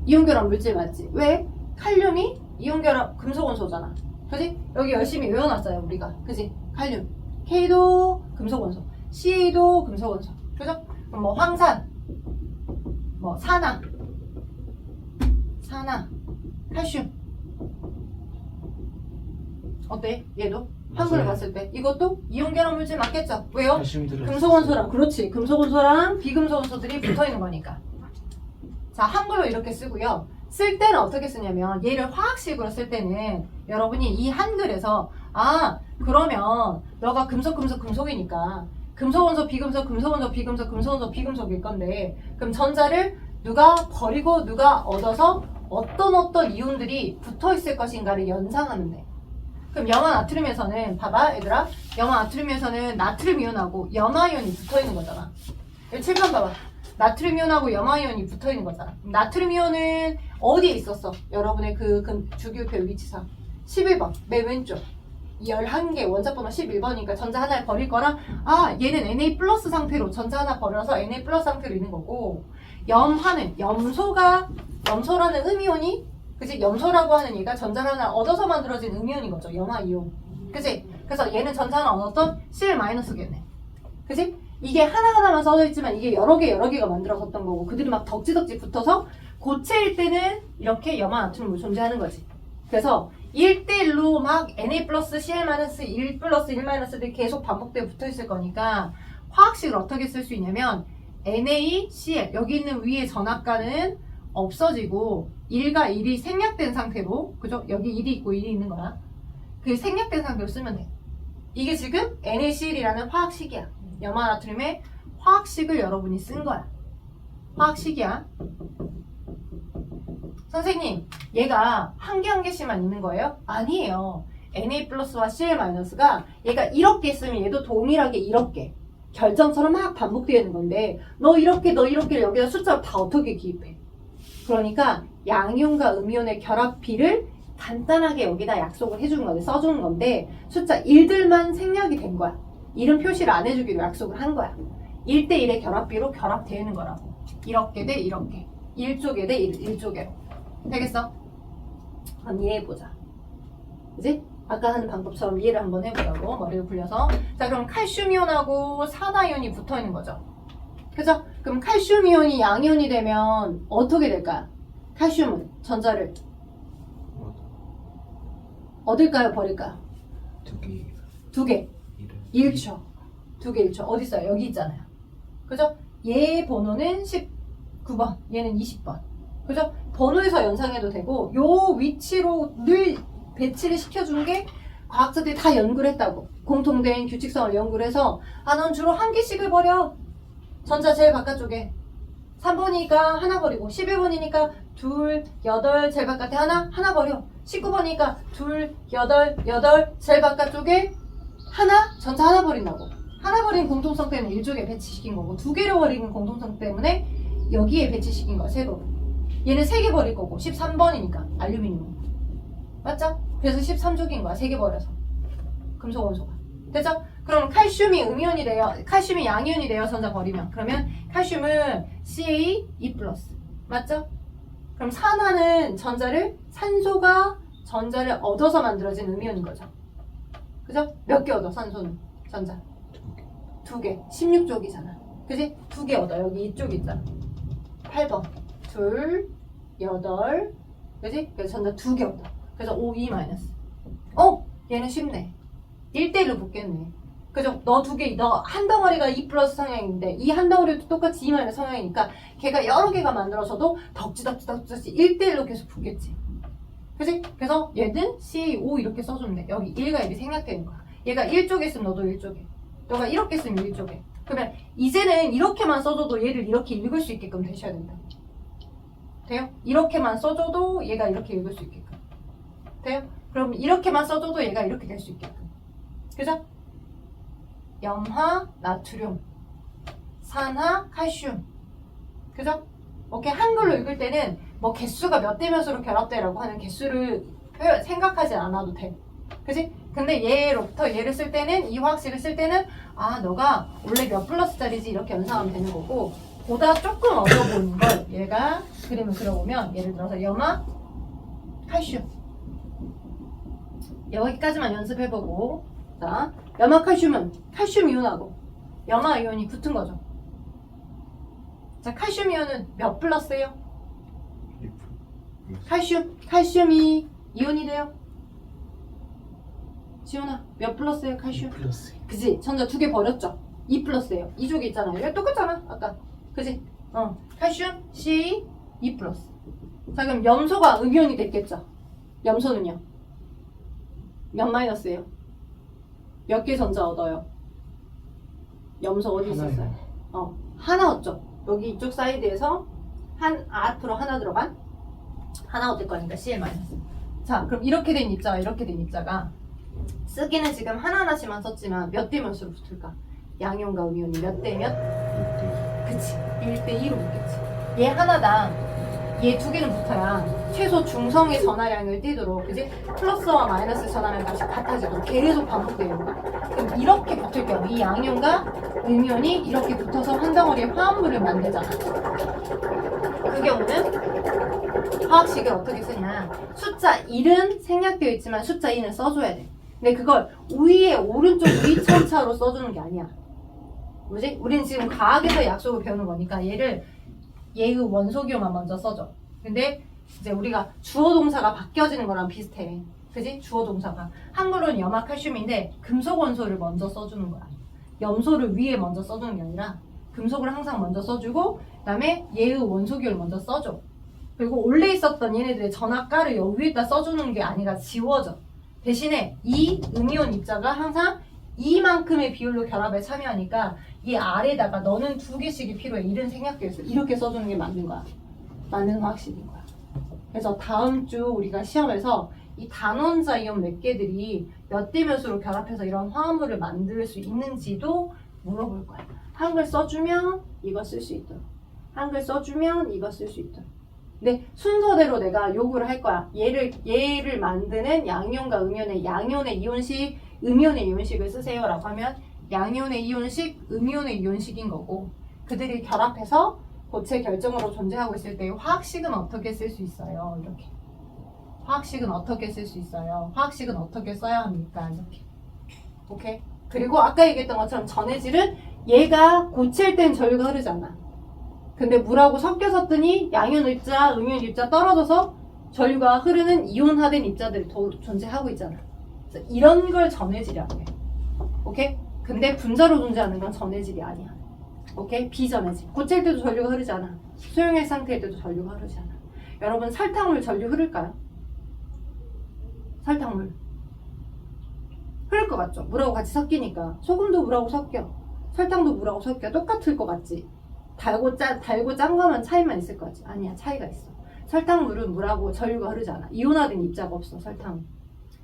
이온결합 물질 맞지? 왜? 칼륨이 이온결합 금속 원소잖아. 그지? 여기 열심히 외워놨어요, 우리가. 그지? 칼륨. K도 금속 원소. CA도 금속 원소. 그죠? 그럼 뭐 황산, 뭐 산화, 칼슘. 어때? 얘도? 한글로 맞아요. 봤을 때 이것도 이온결합 물질 맞겠죠? 왜요? 칼슘 들어. 금속 원소랑, 그렇지, 금속 원소랑 비금속 원소들이 붙어있는 거니까. 자, 한글로 이렇게 쓰고요. 쓸 때는 어떻게 쓰냐면 얘를 화학식으로 쓸 때는 여러분이 이 한글에서 그러면 너가 금속이니까 금속 원소 비금속, 금속 원소 비금속, 금속 원소 비금속일 건데, 그럼 전자를 누가 버리고 누가 얻어서 어떤 이온들이 붙어있을 것인가를 연상하면 돼. 그럼 염화 나트륨에서는 봐봐 얘들아, 염화 나트륨에서는 나트륨 이온하고 염화 이온이 붙어있는 거잖아. 7번 봐봐. 나트륨 이온하고 염화 이온이 붙어있는 거잖아. 나트륨 이온은 어디에 있었어? 여러분의 그 주기율표 위치상 11번 맨 왼쪽 11개, 원자번호 11번이니까 전자 하나를 버릴 거랑, 얘는 Na 플러스 상태로 전자 하나 버려서 Na 플러스 상태로 있는 거고, 염화는 염소라는 음이온이, 그치? 염소라고 하는 얘가 전자를 하나 얻어서 만들어진 음이온인 거죠. 염화이온. 그치? 그래서 얘는 전자 하나 얻었던 Cl-겠네. 그치? 이게 하나하나만 써져 있지만 이게 여러 개가 만들어졌던 거고, 그들이 막 덕지덕지 붙어서 고체일 때는 이렇게 염화 나트륨이 존재하는 거지. 그래서 1대1로 막 Na 플러스 Cl 마이너스 1 플러스 1 마이너스들이 계속 반복되어 붙어 있을 거니까 화학식을 어떻게 쓸 수 있냐면 NaCl, 여기 있는 위에 전압가는 없어지고 1과 1이 생략된 상태로, 그죠? 여기 1이 있고 1이 있는 거야. 그 생략된 상태로 쓰면 돼. 이게 지금 NaCl이라는 화학식이야. 염화나트륨의 화학식을 여러분이 쓴 거야. 화학식이야. 선생님, 얘가 한 개씩만 있는 거예요? 아니에요. Na 플러스와 Cl 마이너스가 얘가 이렇게 있으면 얘도 동일하게 이렇게 결정처럼 막 반복되는 건데, 너 이렇게를 여기다 숫자로 다 어떻게 기입해? 그러니까 양이온과 음이온의 결합비를 간단하게 여기다 약속을 해주는 건데, 써주는 건데, 숫자 1들만 생략이 된 거야. 이름 표시를 안 해주기로 약속을 한 거야. 1대1의 결합비로 결합되는 거라고. 이렇게 대 이렇게. 1쪽에 대 1쪽에로. 되겠어? 한번 이해해보자. 그지? 아까 하는 방법처럼 이해를 한번 해보자고, 머리를 굴려서. 자, 그럼 칼슘이온하고 산화이온이 붙어있는 거죠. 그죠? 그럼 칼슘이온이 양이온이 되면 어떻게 될까요? 칼슘은 전자를 얻을까요? 버릴까요? 두 개. 1초. 두 개 1초. 어디 있어요? 여기 있잖아요. 그죠? 얘 번호는 19번, 얘는 20번. 그죠? 번호에서 연상해도 되고, 요 위치로 늘 배치를 시켜준 게 과학자들이 다 연구를 했다고. 공통된 규칙성을 연구를 해서, 넌 주로 한 개씩을 버려. 전자 제일 바깥쪽에. 3번이니까 하나 버리고, 11번이니까 둘, 8, 제일 바깥에 하나 버려. 19번이니까 둘, 8, 제일 바깥쪽에 전자 하나 버린다고. 하나 버린 공통성 때문에 이쪽에 배치시킨 거고, 두 개를 버리는 공통성 때문에 여기에 배치시킨 거야, 세로. 얘는 3개 버릴 거고, 13번이니까 알루미늄. 맞죠? 그래서 13족인 거야, 3개 버려서. 금속 원소가. 됐죠? 그럼 칼슘이 음이온이 돼요. 칼슘이 양이온이 돼요, 전자 버리면. 그러면 칼슘은 Ca2+. 맞죠? 그럼 산화는 산소가 전자를 얻어서 만들어진 음이온인 거죠. 그죠? 몇 개 얻어, 산소는? 전자. 2개. 16족이잖아. 그지? 2개 얻어. 여기 이쪽 있잖아. 8번. 2, 8. 그지? 그래서 전자 2개 얻어. 그래서 5, 2 마이너스. 얘는 쉽네. 1대1로 붙겠네. 그죠? 너 한 덩어리가 2 플러스 성향인데, 이 한 덩어리도 똑같이 2 마이너스 성향이니까, 걔가 여러 개가 만들어져도 덕지덕지 1대1로 계속 붙겠지. 그지? 그래서 얘는 CA5 이렇게 써주면 돼. 여기 1과 1이 생략되는 거야. 얘가 1쪽에 있으면 너도 1쪽에. 너가 이렇게 쓰면 1쪽에. 그러면 이제는 이렇게만 써줘도 얘를 이렇게 읽을 수 있게끔 되셔야 된다. 돼요? 이렇게만 써줘도 얘가 이렇게 읽을 수 있게끔. 돼요? 그럼 이렇게만 써줘도 얘가 이렇게 될 수 있게끔. 그죠? 염화, 나트륨, 산화, 칼슘. 그죠? 오케이. 한글로 읽을 때는 뭐 개수가 몇 대 몇으로 결합돼라고 하는 개수를 생각하지 않아도 돼. 그지? 근데 얘로부터 얘를 쓸 때는 이 화학식을 쓸 때는 아 너가 원래 몇 플러스짜리지 이렇게 연상하면 되는 거고 보다 조금 어려 보이는 걸 얘가 그림을 그려보면 예를 들어서 염화, 칼슘 여기까지만 연습해보고 자 염화 칼슘은 칼슘 이온하고 염화 이온이 붙은 거죠. 자 칼슘 이온은 몇 플러스예요? 칼슘이 이온이 돼요. 지훈아 몇 플러스예요 칼슘? 플러스. 그지? 전자 2개 버렸죠? 2 플러스예요. 이쪽에 있잖아요. 얘 똑같잖아 아까. 그지? 칼슘 C 2 플러스. 자 그럼 염소가 음이온이 됐겠죠? 염소는요? 몇 마이너스예요? 몇 개 전자 얻어요? 염소 어디 있었어요? 하나 얻죠? 여기 이쪽 사이드에서 앞으로 하나 들어간 하나 얻을 거니까 CL 마이너스. 자 그럼 이렇게 된 입자와 이렇게 된 입자가 쓰기는 지금 하나하나씩만 썼지만 몇 대 몇으로 붙을까? 양이온과 음이온이 몇 대 몇? 그치 1대 2로 붙겠지. 얘 하나당 얘 2개는 붙어야 최소 중성의 전하량을 띄도록 그지? 플러스와 마이너스 전하량 값이 같아지도록 계속 반복되는 거야. 그럼 이렇게 붙을 경우 이 양이온과 음이온이 이렇게 붙어서 한 덩어리의 화합물을 만들잖아. 그 경우는 화학식을 어떻게 쓰냐? 숫자 1은 생략되어 있지만 숫자 2는 써줘야 돼. 근데 그걸 위에 오른쪽 위천차로 써주는 게 아니야. 뭐지? 우린 지금 과학에서 약속을 배우는 거니까 얘의 원소기호만 먼저 써줘. 근데 이제 우리가 주어 동사가 바뀌어지는 거랑 비슷해. 그지? 주어 동사가. 한글은 염화 칼슘인데 금속 원소를 먼저 써주는 거야. 염소를 위에 먼저 써주는 게 아니라 금속을 항상 먼저 써주고 그다음에 얘의 원소기호를 먼저 써줘. 그리고 원래 있었던 얘네들의 전압가를 여기 위에다 써주는 게 아니라 지워져. 대신에 이 음이온 입자가 항상 이만큼의 비율로 결합에 참여하니까 이 아래다가 너는 2개씩이 필요해. 이런 생략되어 이렇게 써주는 게 맞는 거야. 맞는 화학식인 거야. 그래서 다음 주 우리가 시험에서 이 단원자 이온 몇 개들이 몇 대 몇으로 결합해서 이런 화합물을 만들 수 있는지도 물어볼 거야. 한글 써주면 이거 쓸 수 있도록. 한글 써주면 이거 쓸 수 있도록. 근데 순서대로 내가 요구를 할 거야. 얘를 만드는 양이온과 음이온의 양이온의 이온식, 음이온의 이온식을 쓰세요 라고 하면 양이온의 이온식, 음이온의 이온식인 거고 그들이 결합해서 고체 결정으로 존재하고 있을 때 화학식은 어떻게 쓸 수 있어요? 이렇게. 화학식은 어떻게 쓸 수 있어요? 화학식은 어떻게 써야 합니까? 이렇게. 오케이? 그리고 아까 얘기했던 것처럼 전해질은 얘가 고체일 땐 전류가 흐르지 않아. 근데 물하고 섞여졌더니 양이온 입자, 음이온 입자 떨어져서 전류가 흐르는 이온화된 입자들이 더 존재하고 있잖아. 그래서 이런 걸 전해질이라고 해. 오케이? 근데 분자로 존재하는 건 전해질이 아니야. 오케이? 비전해질. 고체일 때도 전류가 흐르지 않아. 수용액 상태일 때도 전류가 흐르지 않아. 여러분 설탕물 전류 흐를까요? 설탕물. 흐를 것 같죠? 물하고 같이 섞이니까. 소금도 물하고 섞여. 설탕도 물하고 섞여. 똑같을 것 같지? 달고 짠 거만 차이만 있을 것 같지? 아니야. 차이가 있어. 설탕물은 물하고 전류가 흐르지 않아. 이온화된 입자가 없어. 설탕은.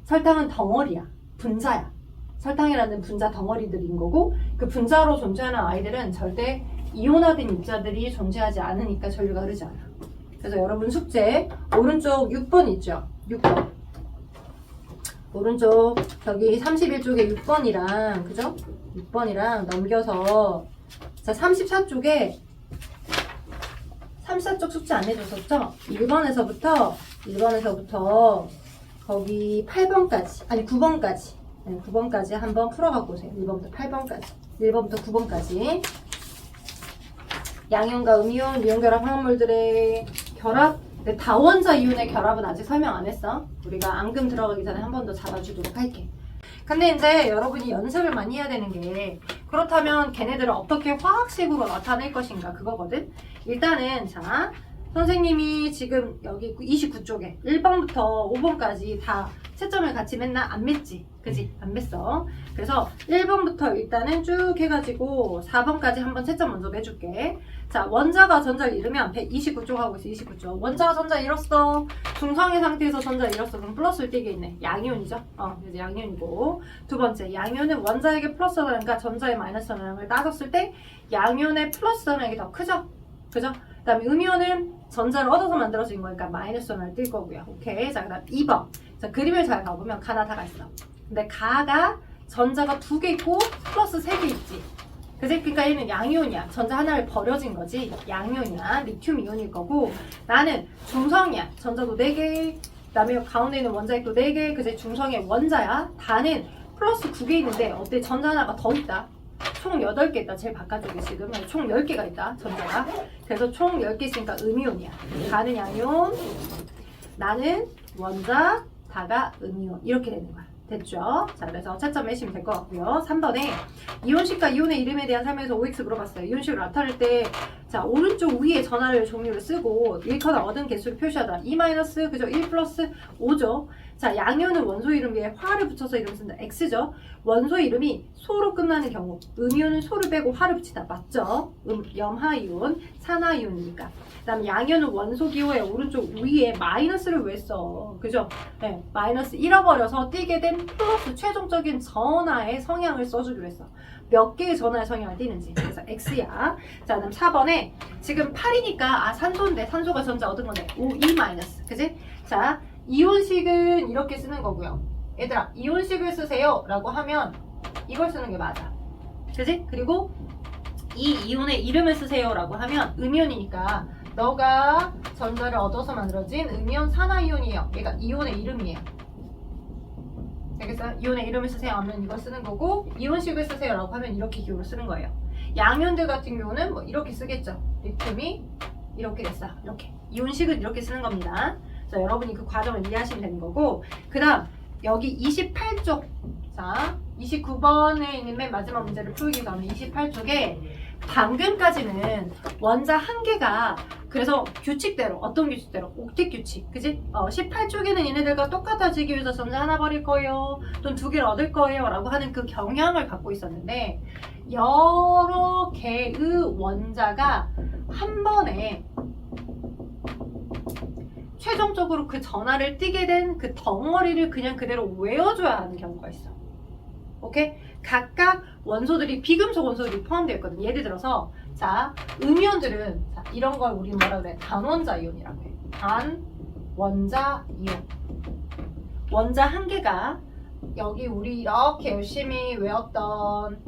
설탕은 덩어리야. 분자야. 설탕이라는 분자 덩어리들인 거고 그 분자로 존재하는 아이들은 절대 이온화된 입자들이 존재하지 않으니까 전류가 흐르지 않아. 그래서 여러분 숙제 오른쪽 6번 있죠? 6번. 오른쪽 저기 31쪽에 6번이랑 그죠? 6번이랑 넘겨서 자 34쪽에 34쪽 숙제 안 해줬었죠? 1번에서부터 거기 8번까지 아니 9번까지 9번까지 한번 풀어갖고 오세요. 1번부터 8번까지 1번부터 9번까지 양이온과 음이온, 미온결합 화합물들의 결합 근데 다원자 이온의 결합은 아직 설명 안 했어. 우리가 앙금 들어가기 전에 한 번 더 잡아주도록 할게. 근데 이제 여러분이 연습을 많이 해야 되는 게 그렇다면 걔네들을 어떻게 화학식으로 나타낼 것인가 그거거든. 일단은 자 선생님이 지금 여기 29쪽에 1번부터 5번까지 다 채점을 같이 맸나? 안 맸지? 그지? 안 맸어. 그래서 1번부터 일단은 쭉 해가지고 4번까지 한번 채점 먼저 매줄게. 자, 원자가 전자를 잃으면 129쪽 하고 있어. 29쪽. 원자가 전자 잃었어. 중성의 상태에서 전자 잃었어. 그럼 플러스를 띄게 있네. 양이온이죠? 그래서 양이온이고. 두 번째, 양이온은 원자에게 플러스 전하니까 전자의 마이너스 전하량을 따졌을 때 양이온의 플러스 전하량이 더 크죠? 그죠? 그 다음에 음이온은 전자를 얻어서 만들어진 거니까 마이너스 전하를 뜰 거고요. 오케이. 자, 그 다음 2번. 자, 그림을 잘 봐보면 가나 다가 있어. 근데 가가 전자가 2개 있고 플러스 3개 있지. 그지? 그러니까 얘는 양이온이야. 전자 하나를 버려진 거지. 양이온이야. 리튬 이온일 거고, 나는 중성이야. 전자도 4개. 그 다음에 가운데 있는 원자핵도 4개. 그지? 중성의 원자야. 다는 플러스 9개 있는데 어때? 전자 하나가 더 있다. 총 8개 있다. 제일 바깥쪽에 지금 총 10개가 있다. 전자가. 그래서 총 10개 있으니까 음이온이야. 가는 양이온, 나는 원자, 다가 음이온. 이렇게 되는 거야. 됐죠? 자, 그래서 채점 매시면 될 것 같고요. 3번에 이온식과 이온의 이름에 대한 설명에서 OX 물어봤어요. 이온식을 나타낼 때, 자, 오른쪽 위에 전하를 종류를 쓰고 일커나 얻은 개수를 표시하더라. 2 마이너스, 그죠? 1 플러스 5죠? 자, 양이온은 원소 이름 위에 화를 붙여서 이름 쓴다. X죠? 원소 이름이 소로 끝나는 경우, 음이온은 소를 빼고 화를 붙이다. 맞죠? 염화이온, 산화이온이니까. 그 다음에 양이온은 원소 기호의 오른쪽 위에 마이너스를 왜 써? 그죠? 네, 마이너스 잃어버려서 띄게 된 플러스 최종적인 전하의 성향을 써주기로 했어. 몇 개의 전하의 성향을 띄는지. 그래서 X야. 자, 그다음 4번에 지금 8이니까 산소인데 산소가 전자 얻은 건데 2 마이너스. 그지? 자, 이온식은 이렇게 쓰는 거고요. 얘들아, 이온식을 쓰세요 라고 하면 이걸 쓰는 게 맞아. 그지? 그리고 이 이온의 이름을 쓰세요 라고 하면 음이온이니까 너가 전자를 얻어서 만들어진 음이온 산화이온이에요. 얘가 이온의 이름이에요. 알겠어요? 이온의 이름을 쓰세요 하면 이걸 쓰는 거고, 이온식을 쓰세요 라고 하면 이렇게 기호를 쓰는 거예요. 양이온들 같은 경우는 뭐 이렇게 쓰겠죠. 리튬이 이렇게 됐어. 이렇게. 이온식은 이렇게 쓰는 겁니다. 자, 여러분이 그 과정을 이해하시면 되는 거고, 그 다음 여기 28쪽, 자 29번에 있는 맨 마지막 문제를 풀기 전에 28쪽에 방금까지는 원자 한 개가, 그래서 규칙대로, 어떤 규칙대로? 옥텟 규칙, 그지? 18쪽에는 얘네들과 똑같아지기 위해서 전자 하나 버릴 거예요, 또는 2개를 얻을 거예요 라고 하는 그 경향을 갖고 있었는데, 여러 개의 원자가 한 번에 최종적으로 그 전하를 띄게 된 그 덩어리를 그냥 그대로 외워줘야 하는 경우가 있어. 오케이? 각각 원소들이, 비금속 원소들이 포함되어 있거든. 예를 들어서, 자, 음이온들은, 자, 이런 걸 우리 뭐라 그래? 단원자 이온이라고 해. 단원자 이온. 원자 한 개가, 여기 우리 이렇게 열심히 외웠던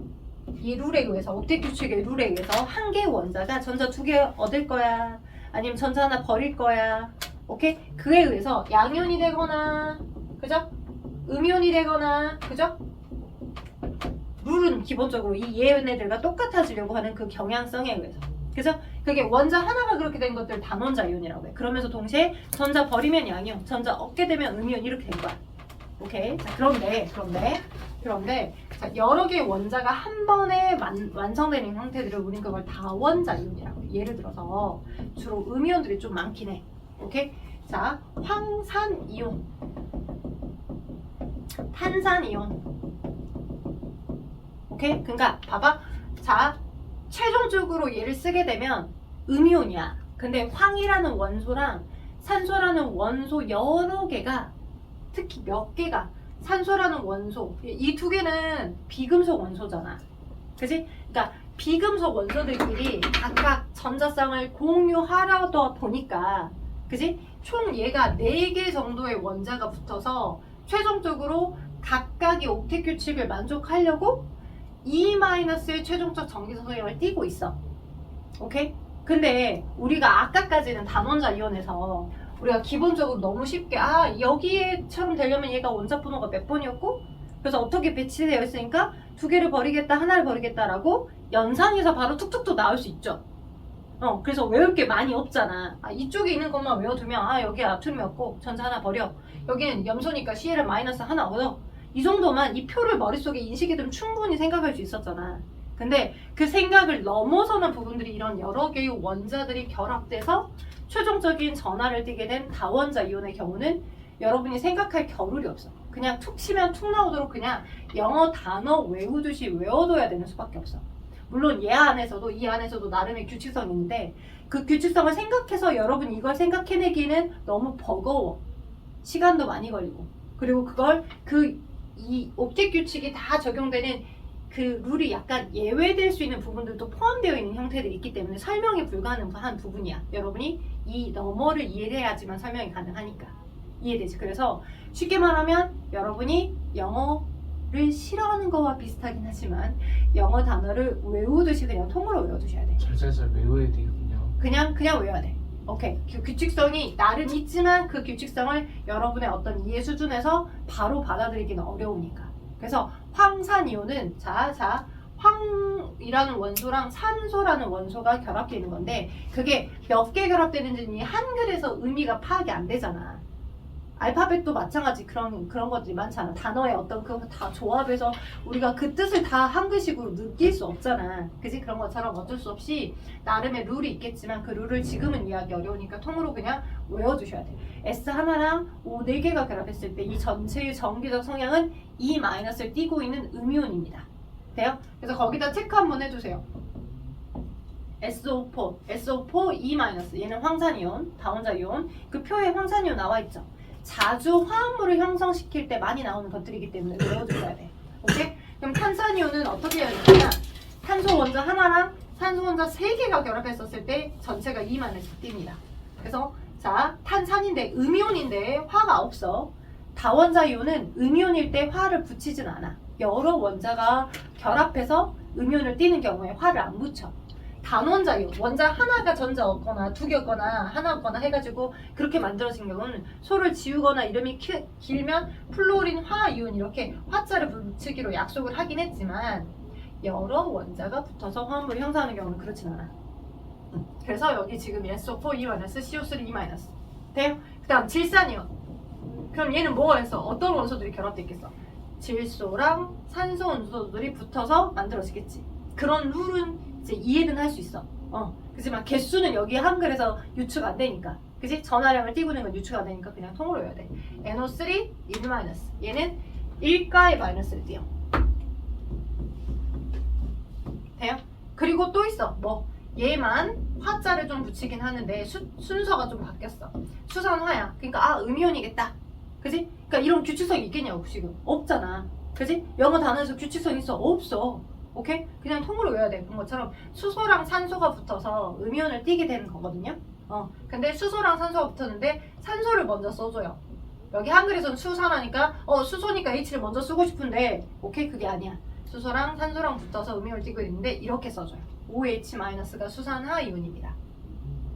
이 룰에 의해서, 옥텟 규칙의 룰에 의해서 한 개의 원자가 전자 2개 얻을 거야? 아니면 전자 하나 버릴 거야? 오케이? 그에 의해서 양이온이 되거나, 그죠? 음이온이 되거나, 그죠? 룰은 기본적으로 이 얘네들과 똑같아지려고 하는 그 경향성에 의해서. 그래서 그게 원자 하나가 그렇게 된 것들 단원자 이온이라고 해. 그러면서 동시에 전자 버리면 양이온, 전자 얻게 되면 음이온, 이렇게 된 거야. 오케이? 자, 그런데 자, 여러 개의 원자가 한 번에 완성되는 형태들을 우린 그걸 다원자 이온이라고 해. 예를 들어서 주로 음이온들이 좀 많긴 해. 오케이? 자, 황산이온, 탄산이온. 오케이? 그러니까 봐봐. 자, 최종적으로 얘를 쓰게 되면 음이온이야. 근데 황이라는 원소랑 산소라는 원소 여러 개가, 특히 몇 개가, 산소라는 원소, 이 2개는 비금속 원소잖아. 그지? 그러니까 비금속 원소들끼리 각각 전자쌍을 공유하려다 보니까, 그지? 총 얘가 4개 정도의 원자가 붙어서 최종적으로 각각의 옥텟 규칙을 만족하려고 2-의 최종적 전기성 성향을 띠고 있어. 오케이? 근데 우리가 아까까지는 단원자 이온에서 우리가 기본적으로 너무 쉽게, 여기에처럼 되려면 얘가 원자 번호가 몇 번이었고, 그래서 어떻게 배치되어 있으니까 2개를 버리겠다, 하나를 버리겠다라고 연상해서 바로 툭툭 나올 수 있죠. 그래서 외울 게 많이 없잖아. 이쪽에 있는 것만 외워두면, 여기 나트륨이었고 전자 하나 버려, 여기는 염소니까 Cl- 하나 얻어, 이 정도만 이 표를 머릿속에 인식해두면 충분히 생각할 수 있었잖아. 근데 그 생각을 넘어서는 부분들이 이런 여러 개의 원자들이 결합돼서 최종적인 전하를 띠게 된 다원자 이온의 경우는 여러분이 생각할 겨를이 없어. 그냥 툭 치면 툭 나오도록 그냥 영어 단어 외우듯이 외워둬야 되는 수밖에 없어. 물론 이 안에서도 나름의 규칙성이 있는데 그 규칙성을 생각해서 여러분 이걸 생각해내기는 너무 버거워. 시간도 많이 걸리고. 그리고 그걸 이 옵틱 규칙이 다 적용되는 그 룰이 약간 예외될 수 있는 부분들도 포함되어 있는 형태들이 있기 때문에 설명이 불가능한 부분이야. 여러분이 이 너머를 이해해야지만 설명이 가능하니까. 이해되지? 그래서 쉽게 말하면 여러분이 영어를 싫어하는 거와 비슷하긴 하지만 영어 단어를 외우듯이 그냥 통으로 외워두셔야 돼. 잘잘잘 외워야 되군요. 그냥 외워야 돼. 오케이. 그 규칙성이 나름 있지만 그 규칙성을 여러분의 어떤 이해 수준에서 바로 받아들이기는 어려우니까. 그래서 황산이온은 황이라는 원소랑 산소라는 원소가 결합되어 있는 건데 그게 몇 개 결합되는지 한글에서 의미가 파악이 안 되잖아. 알파벳도 마찬가지 그런 것들이 많잖아. 단어의 어떤 그거 다 조합해서 우리가 그 뜻을 다 한글식으로 느낄 수 없잖아. 그지? 그런 것처럼 어쩔 수 없이 나름의 룰이 있겠지만 그 룰을 지금은 이해하기 어려우니까 통으로 그냥 외워두셔야 돼. S 하나랑 O 4개가 결합했을 때 이 전체의 전기적 성향은 E-를 띠고 있는 음이온입니다. 돼요? 그래서 거기다 체크 한번 해주세요. SO4 E-, 얘는 황산이온, 다원자이온. 그 표에 황산이온 나와있죠. 자주 화합물을 형성시킬 때 많이 나오는 것들이기 때문에 외워두셔야 돼. 오케이? 그럼 탄산이온은 어떻게 해야 되냐? 탄소 원자 하나랑 산소 원자 3개가 결합했었을 때 전체가 E-를 띱니다. 그래서 탄산인데 음이온인데 화가 없어. 다원자 이온은 음이온일 때 화를 붙이진 않아. 여러 원자가 결합해서 음이온을 띠는 경우에 화를 안 붙여. 단원자 이온, 원자 하나가 전자였거나 2개였거나 하나였거나 해가지고 그렇게 만들어진 경우는 소를 지우거나 이름이 길면 플로린 화 이온 이렇게 화자를 붙이기로 약속을 하긴 했지만 여러 원자가 붙어서 화합물을 형성하는 경우는 그렇진 않아. 그래서 여기 지금 SO4 E-, CO3 E-. 돼요? 그 다음 질산이온. 그럼 얘는 뭐가 있어? 어떤 원소들이 결합되어 있겠어? 질소랑 산소 원소들이 붙어서 만들어지겠지. 그런 룰은 이제 이해는 할 수 있어. 그렇지만 개수는 여기 한글에서 유추 안 되니까. 그지? 전하량을 띄고 있는 건 유추가 안 되니까 그냥 통으로 외워야 돼. NO3 1-. 얘는 1가의 마이너스를 띄어. 돼요? 그리고 또 있어. 얘만 화자를 좀 붙이긴 하는데 순서가 좀 바뀌었어. 수산화야. 그러니까 음이온이겠다. 그지? 그러니까 이런 규칙성이 있겠냐고 지금. 없잖아. 그지? 영어 단어에서 규칙성 있어? 없어. 오케이? 그냥 통으로 외워야 돼. 그런 것처럼 수소랑 산소가 붙어서 음이온을 띠게 되는 거거든요. 근데 수소랑 산소가 붙었는데 산소를 먼저 써줘요. 여기 한글에서는 수산하니까 수소니까 H를 먼저 쓰고 싶은데 오케이? 그게 아니야. 수소랑 산소랑 붙어서 음이온을 띠고 있는데 이렇게 써줘요. OH-가 수산화 이온입니다.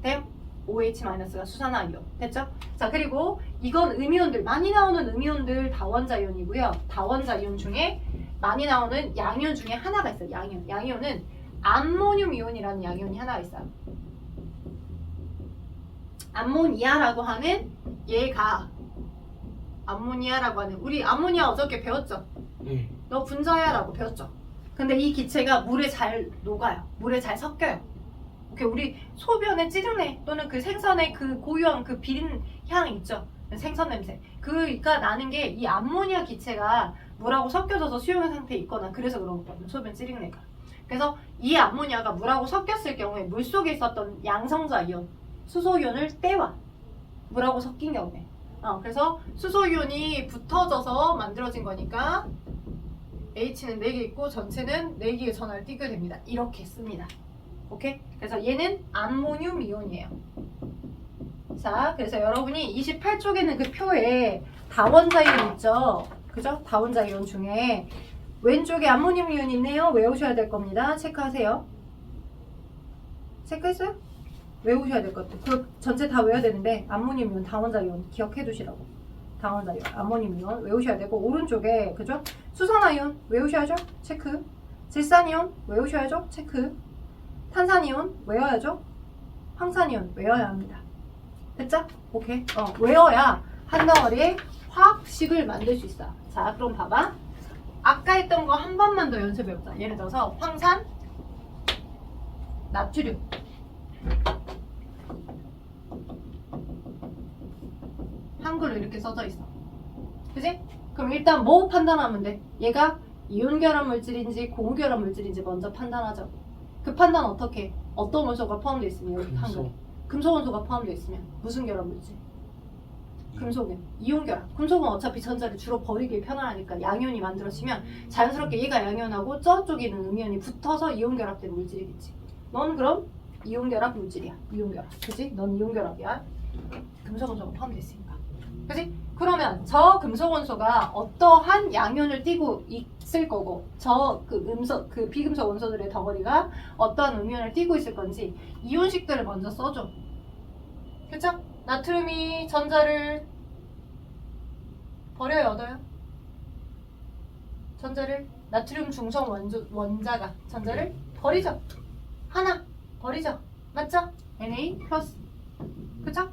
돼요? OH-가 수산화 이온. 됐죠? 자, 그리고 이건 음이온들, 많이 나오는 음이온들 다원자 이온이고요. 다원자 이온 중에 많이 나오는 양이온 중에 하나가 있어요. 양이온. 양이온은 암모늄 이온이라는 양이온이 하나가 있어요. 암모니아라고 하는 얘가 암모니아라고 하는 우리 암모니아 어저께 배웠죠? 네. 너 분자야라고 배웠죠? 근데 이 기체가 물에 잘 녹아요. 물에 잘 섞여요. 오케이, 우리 소변의 찌릉내 또는 그 생선의 그 고유한 그 비린 향 있죠? 생선 냄새. 그가 나는 게 이 암모니아 기체가 물하고 섞여져서 수용의 상태에 있거나 그래서 그런 거거든요. 소변 찌릉내가. 그래서 이 암모니아가 물하고 섞였을 경우에 물 속에 있었던 양성자 이온, 수소이온을 떼와. 물하고 섞인 경우에. 그래서 수소이온이 붙어져서 만들어진 거니까 H는 4개 있고 전체는 4개의 전하를 띠게 됩니다. 이렇게 씁니다. 오케이? 그래서 얘는 암모늄 이온이에요. 자, 그래서 여러분이 28쪽에는 그 표에 다원자 이온 있죠? 그죠? 다원자 이온 중에 왼쪽에 암모늄 이온이 있네요. 외우셔야 될 겁니다. 체크하세요. 체크했어요? 외우셔야 될 것들. 그 전체 다 외워야 되는데 암모늄 이온, 다원자 이온 기억해 두시라고. 다원자 이온, 암모늄 이온 외우셔야 되고 오른쪽에 그죠? 수산화 이온 외우셔야죠? 체크. 질산 이온 외우셔야죠? 체크. 탄산 이온 외워야죠? 황산 이온 외워야 합니다. 됐죠? 오케이. 외워야 한 덩어리의 화학식을 만들 수 있어. 자, 그럼 봐봐. 아까 했던 거 한 번만 더 연습해보자. 예를 들어서 황산, 나트륨. 한글로 이렇게 써져 있어. 그지? 그럼 일단 뭐 판단하면 돼? 얘가 이온결합 물질인지 고무결합 물질인지 먼저 판단하죠. 그 판단 어떻게 해? 어떤 원소가 포함되어 있으면 여기 한글. 금속 원소가 포함되어 있으면 무슨 결합 물질? 금속은 이온결합. 금속은 어차피 전자를 주로 버리기 편하니까 양이온이 만들어지면 자연스럽게 얘가 양이온하고 저쪽에 있는 음이온이 붙어서 이온결합된 물질이겠지. 넌 그럼 이온결합 물질이야. 이온결합. 그지? 넌 이온결합이야. 금속 원소가 포함되어 있으니까. 그지? 그러면 저 금속 원소가 어떠한 양이온을 띠고 있을 거고 저 그 비금속 원소들의 덩어리가 어떠한 음이온을 띠고 있을 건지 이온식들을 먼저 써줘. 그쵸? 나트륨이 전자를 버려요, 얻어요? 전자를 나트륨 중성 원자가 전자를 버리죠. 하나 버리죠. 맞죠? Na 플러스. 그쵸?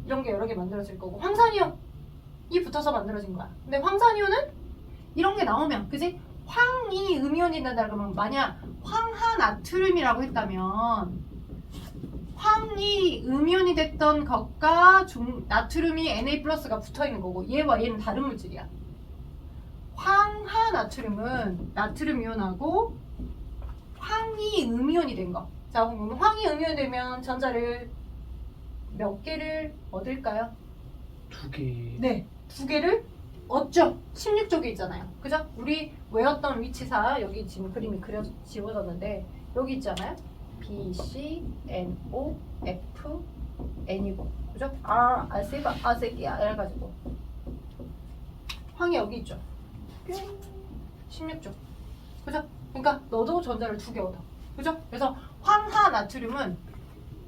이런 게 여러 개 만들어질 거고 황산이온이 붙어서 만들어진 거야. 근데 황산이온은 이런 게 나오면 그지? 황이 음이온이 된다 그러면 만약 황화나트륨이라고 했다면 황이 음이온이 됐던 것과 나트륨이 Na 플러스가 붙어있는 거고 얘와 얘는 다른 물질이야. 황화나트륨은 나트륨 이온하고 황이 음이온이 된 거. 자, 그럼 황이 음이온이 되면 전자를 몇 개를 얻을까요? 2개. 네, 2개를 얻죠. 16쪽에 있잖아요. 그죠? 우리 외웠던 위치사 여기 지금 그림이 지워졌는데 여기 있잖아요. B, C, N, O, F, N이고 그죠? R, 아세바, 아세기야 이래가지고 황이 여기 있죠. 16쪽 그죠? 그러니까 너도 전자를 2개 얻어. 그죠? 그래서 황화나트륨은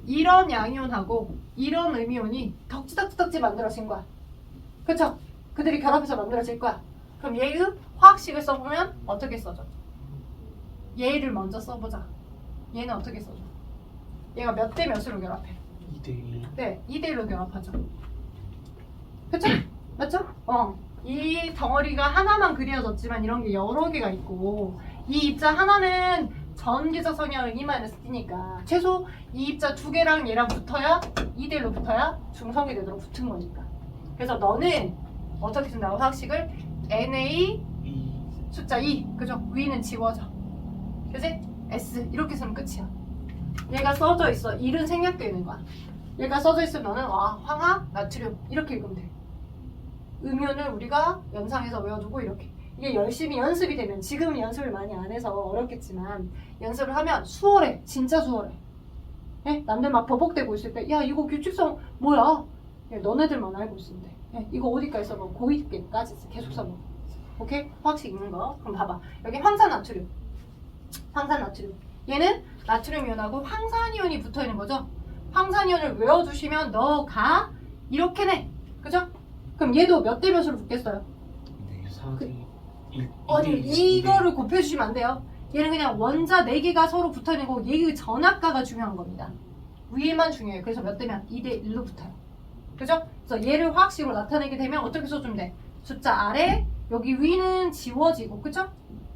이런 양이온하고 이런 음이온이 덕지덕지 만들어진 거야. 그쵸? 그들이 결합해서 만들어질 거야. 그럼 얘의 화학식을 써보면 어떻게 써져? 얘를 먼저 써보자. 얘는 어떻게 써져? 얘가 몇 대 몇으로 결합해? 2대1. 네, 2대1로 결합하죠. 그쵸? 맞죠? 이 덩어리가 하나만 그려졌지만 이런 게 여러 개가 있고 이 입자 하나는 전기적 성향을 E-D니까 최소 이 입자 2개랑 얘랑 붙어야 2대1로 붙어야 중성이 되도록 붙은 거니까. 그래서 너는 어떻게 쓴다고 화학식을? Na 2. 숫자 2 그죠? 위는 지워져. 그지? S 이렇게 쓰면 끝이야. 얘가 써져 있어. 1은 생략되어 있는 거야. 얘가 써져 있으면은 황화, 나트륨 이렇게 읽으면 돼. 음이온을 우리가 연상해서 외워두고 이렇게. 이게 열심히 연습이 되면 지금은 연습을 많이 안 해서 어렵겠지만 연습을 하면 수월해. 진짜 수월해. 예? 남들 막 버벅대고 있을 때 야 이거 규칙성 뭐야? 예, 너네들만 알고 있으면 돼. 예, 이거 어디까지 써봐? 고2 때까지 계속 써봐. 오케이? 화학식 읽는 거. 그럼 봐봐. 여기 황산나트륨. 황산나트륨. 얘는 나트륨 이온하고 황산이온이 붙어있는 거죠. 황산이온을 외워주시면 너가 이렇게 내. 그죠? 그럼 얘도 몇 대 몇으로 붙겠어요? 네, 4대 1. 아니 이거를 곱해주시면 안 돼요. 얘는 그냥 원자 4개가 서로 붙어있는 거고 얘의 전압가가 중요한 겁니다. 위에만 중요해요. 그래서 몇 대면 2대1로 붙어요. 그죠? 그래서 얘를 화학식으로 나타내게 되면 어떻게 써주면 돼? 숫자 아래 여기 위는 지워지고 그죠?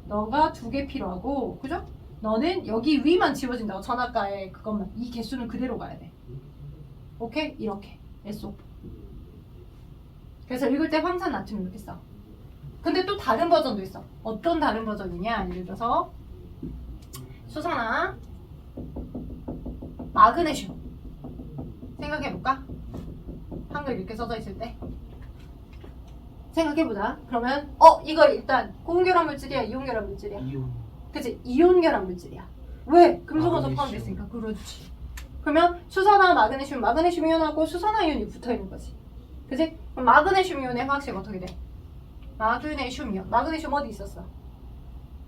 너가 2개 필요하고 그죠? 너는 여기 위만 지워진다고 전압가의 그것만 이 개수는 그대로 가야 돼. 오케이? 이렇게 SO4 그래서 읽을 때 황산 나트륨 이렇게 써. 근데 또 다른 버전도 있어. 어떤 다른 버전이냐? 예를 들어서 수산화 마그네슘 생각해볼까? 한글 이렇게 써져 있을 때 생각해보자. 그러면 이거 일단 고온결합 물질이야 이온결합 물질이야? 이온. 그치? 이온결합 물질이야. 왜? 금속원소 마그네슘. 포함됐으니까. 그렇지. 그러면 수산화 마그네슘 이온하고 수산화 이온이 붙어있는 거지. 그치? 그럼 마그네슘 이온의 화학식 어떻게 돼? 마그네슘 이온. 마그네슘 어디 있었어?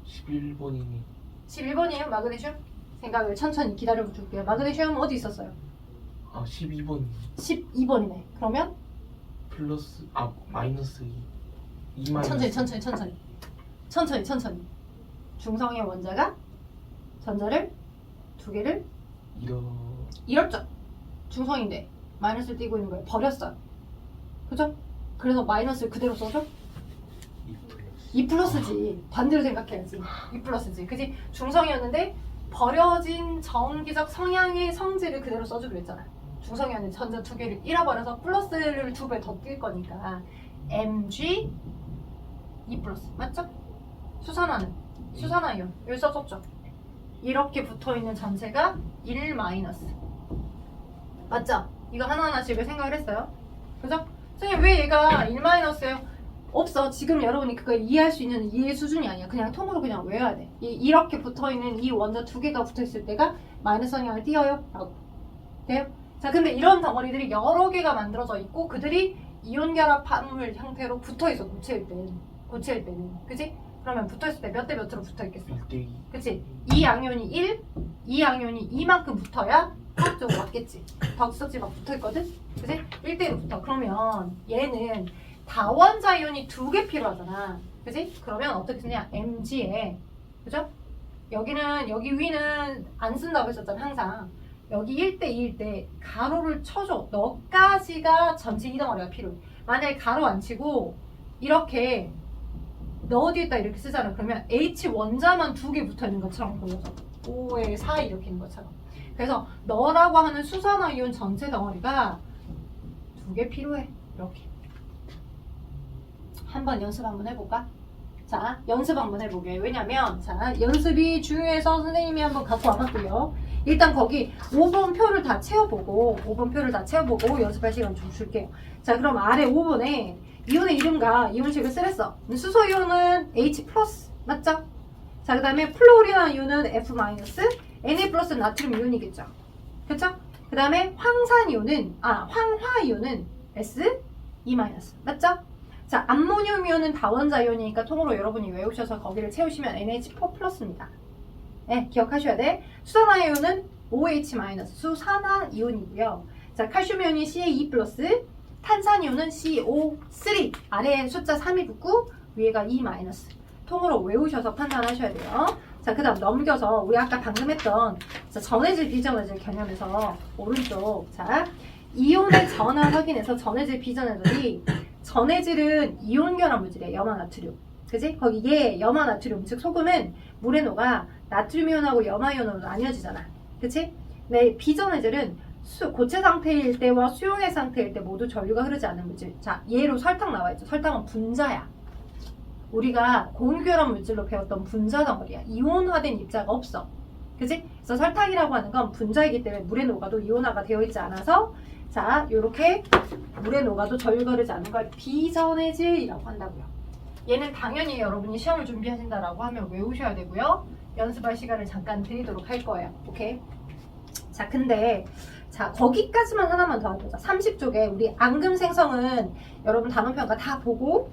11번이니. 11번이에요 마그네슘? 생각을 천천히 기다려 줄게요. 마그네슘 어디 있었어요? 12번이. 12번이네. 그러면 플러스 마이너스 2. 2 마이너스. 천천히. 중성의 원자가 전자를 2개를 잃었죠. 중성인데 마이너스를 띄고 있는 거예요. 버렸어요. 그죠? 그래서 마이너스를 그대로 써줘? 2 플러스. E 플러스지. 반대로 생각해야지. E 플러스지. 그지? 중성이었는데 버려진 정기적 성향의 성질을 그대로 써주기로 했잖아. 중성이었는데 전자 두 개를 잃어버려서 플러스를 두 배 더 뛸 거니까 Mg E 플러스. 맞죠? 수산화는 수산화이온. 여기 써줬죠. 이렇게 붙어있는 전체가 1 마이너스. 맞죠? 이거 하나하나씩 생각을 했어요. 그죠? 선생님 왜 얘가 1 마이너스예요? 없어. 지금 여러분이 그걸 이해할 수 있는 이해 수준이 아니야. 그냥 통으로 그냥 외워야 돼. 이렇게 붙어있는 이 원자 두 개가 붙어있을 때가 마이너스 성향을 띄어요. 라고. 돼요? 자, 근데 이런 덩어리들이 여러 개가 만들어져 있고 그들이 이온 결합 화물 형태로 붙어있어. 고체일 때는. 그치? 그러면 붙어있을 때 몇 대 몇으로 붙어있겠어? 1대2. 그치? 이 양이온이 1, 이 양이온이 이만큼 붙어야 화학적으로 맞겠지. 덕석지가 붙어있거든? 그치? 1대1로 붙어. 그러면 얘는 다원자 이온이 두 개 필요하잖아. 그치? 그러면 어떻게 쓰냐? Mg에, 그죠? 여기 위는 안 쓴다고 했었잖아, 항상. 여기 1대2일 때 가로를 쳐줘. 너까지가 전체 이 덩어리가 필요해. 만약에 가로 안 치고 이렇게 너 뒤에다 이렇게 쓰잖아. 그러면 H 원자만 두 개 붙어 있는 것처럼 보여져. 5에 4 이렇게 있는 것처럼. 그래서 너라고 하는 수산화 이온 전체 덩어리가 두 개 필요해. 이렇게. 한번 연습 한번 해볼까? 자, 연습 한번 해보게. 왜냐면, 자, 연습이 중요해서 선생님이 한번 갖고 와봤고요. 일단 거기 5번 표를 다 채워보고, 연습할 시간 좀 줄게요. 자, 그럼 아래 5번에 이온의 이름과 이온식을 쓰랬어. 수소 이온은 H+, 맞죠? 자, 그 다음에 플로리나 이온은 F-, Na+는 나트륨 이온이겠죠. 그쵸? 그 다음에 황화 이온은 S, E-, 맞죠? 자, 암모늄 이온은 다원자 이온이니까 통으로 여러분이 외우셔서 거기를 채우시면 NH4+입니다. 네, 기억하셔야 돼. 수산화 이온은 OH-, 수산화 이온이고요. 자, 칼슘 이온이 Ca2+, 탄산 이온은 CO3. 아래에 숫자 3이 붙고 위에가 E-. 통으로 외우셔서 판단하셔야 돼요. 자, 그 다음 넘겨서 우리 아까 방금 했던 전해질, 비전해질 개념에서 오른쪽, 자, 이온의 전하 확인해서 전해질, 비전해질이 전해질은 이온 결합 물질이에요. 염화나트륨. 그지? 거기에 염화나트륨, 즉 소금은 물에 녹아 나트륨 이온하고 염화 이온으로 나뉘어지잖아. 그치? 네, 비전해질은 고체 상태일 때와 수용액 상태일 때 모두 전류가 흐르지 않는 물질. 자, 예로 설탕 나와있죠. 설탕은 분자야. 우리가 공유결합 물질로 배웠던 분자 덩어리야. 이온화된 입자가 없어. 그치? 그래서 설탕이라고 하는 건 분자이기 때문에 물에 녹아도 이온화가 되어 있지 않아서, 자, 요렇게 물에 녹아도 전류가 흐르지 않는 걸 비전해질이라고 한다고요. 얘는 당연히 여러분이 시험을 준비하신다라고 하면 외우셔야 되고요. 연습할 시간을 잠깐 드리도록 할 거예요. 오케이? 자, 근데 자, 거기까지만 하나만 더 해보자. 30쪽에 우리 앙금 생성은 여러분 단원평가 다 보고,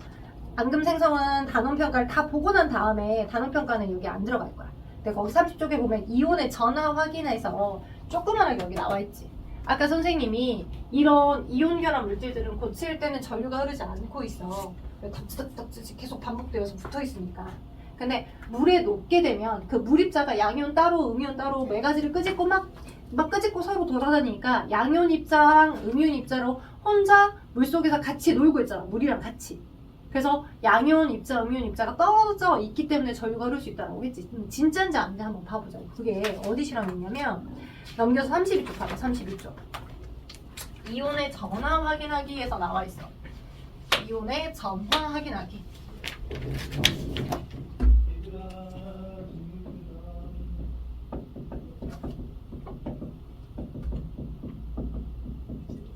앙금 생성은 단원평가를 다 보고 난 다음에 단원평가는 여기 안 들어갈 거야. 근데 거기 30쪽에 보면 이온의 전하 확인해서 조그만하게 여기 나와 있지. 아까 선생님이 이런 이온 결합 물질들은 고칠 때는 전류가 흐르지 않고 있어. 덕지덕지 계속 반복되어서 붙어 있으니까. 근데 물에 녹게 되면 그 물입자가 양이온 따로 음이온 따로 네 가지를 끄집고 막 끄집고 서로 돌아다니니까 양이온 입자랑 음이온 입자로 혼자 물속에서 같이 놀고 있잖아. 물이랑 같이. 그래서 양이온 입자, 음이온 입자가 떨어져 있기 때문에 전류가 흐를 수 있다고 했지. 진짜인지 아닌지 한번 봐보자. 그게 어디 실험이냐면 넘겨서 32쪽 봐봐. 32쪽. 이온의 전하 확인하기에서 나와 있어. 이온의 전하 확인하기.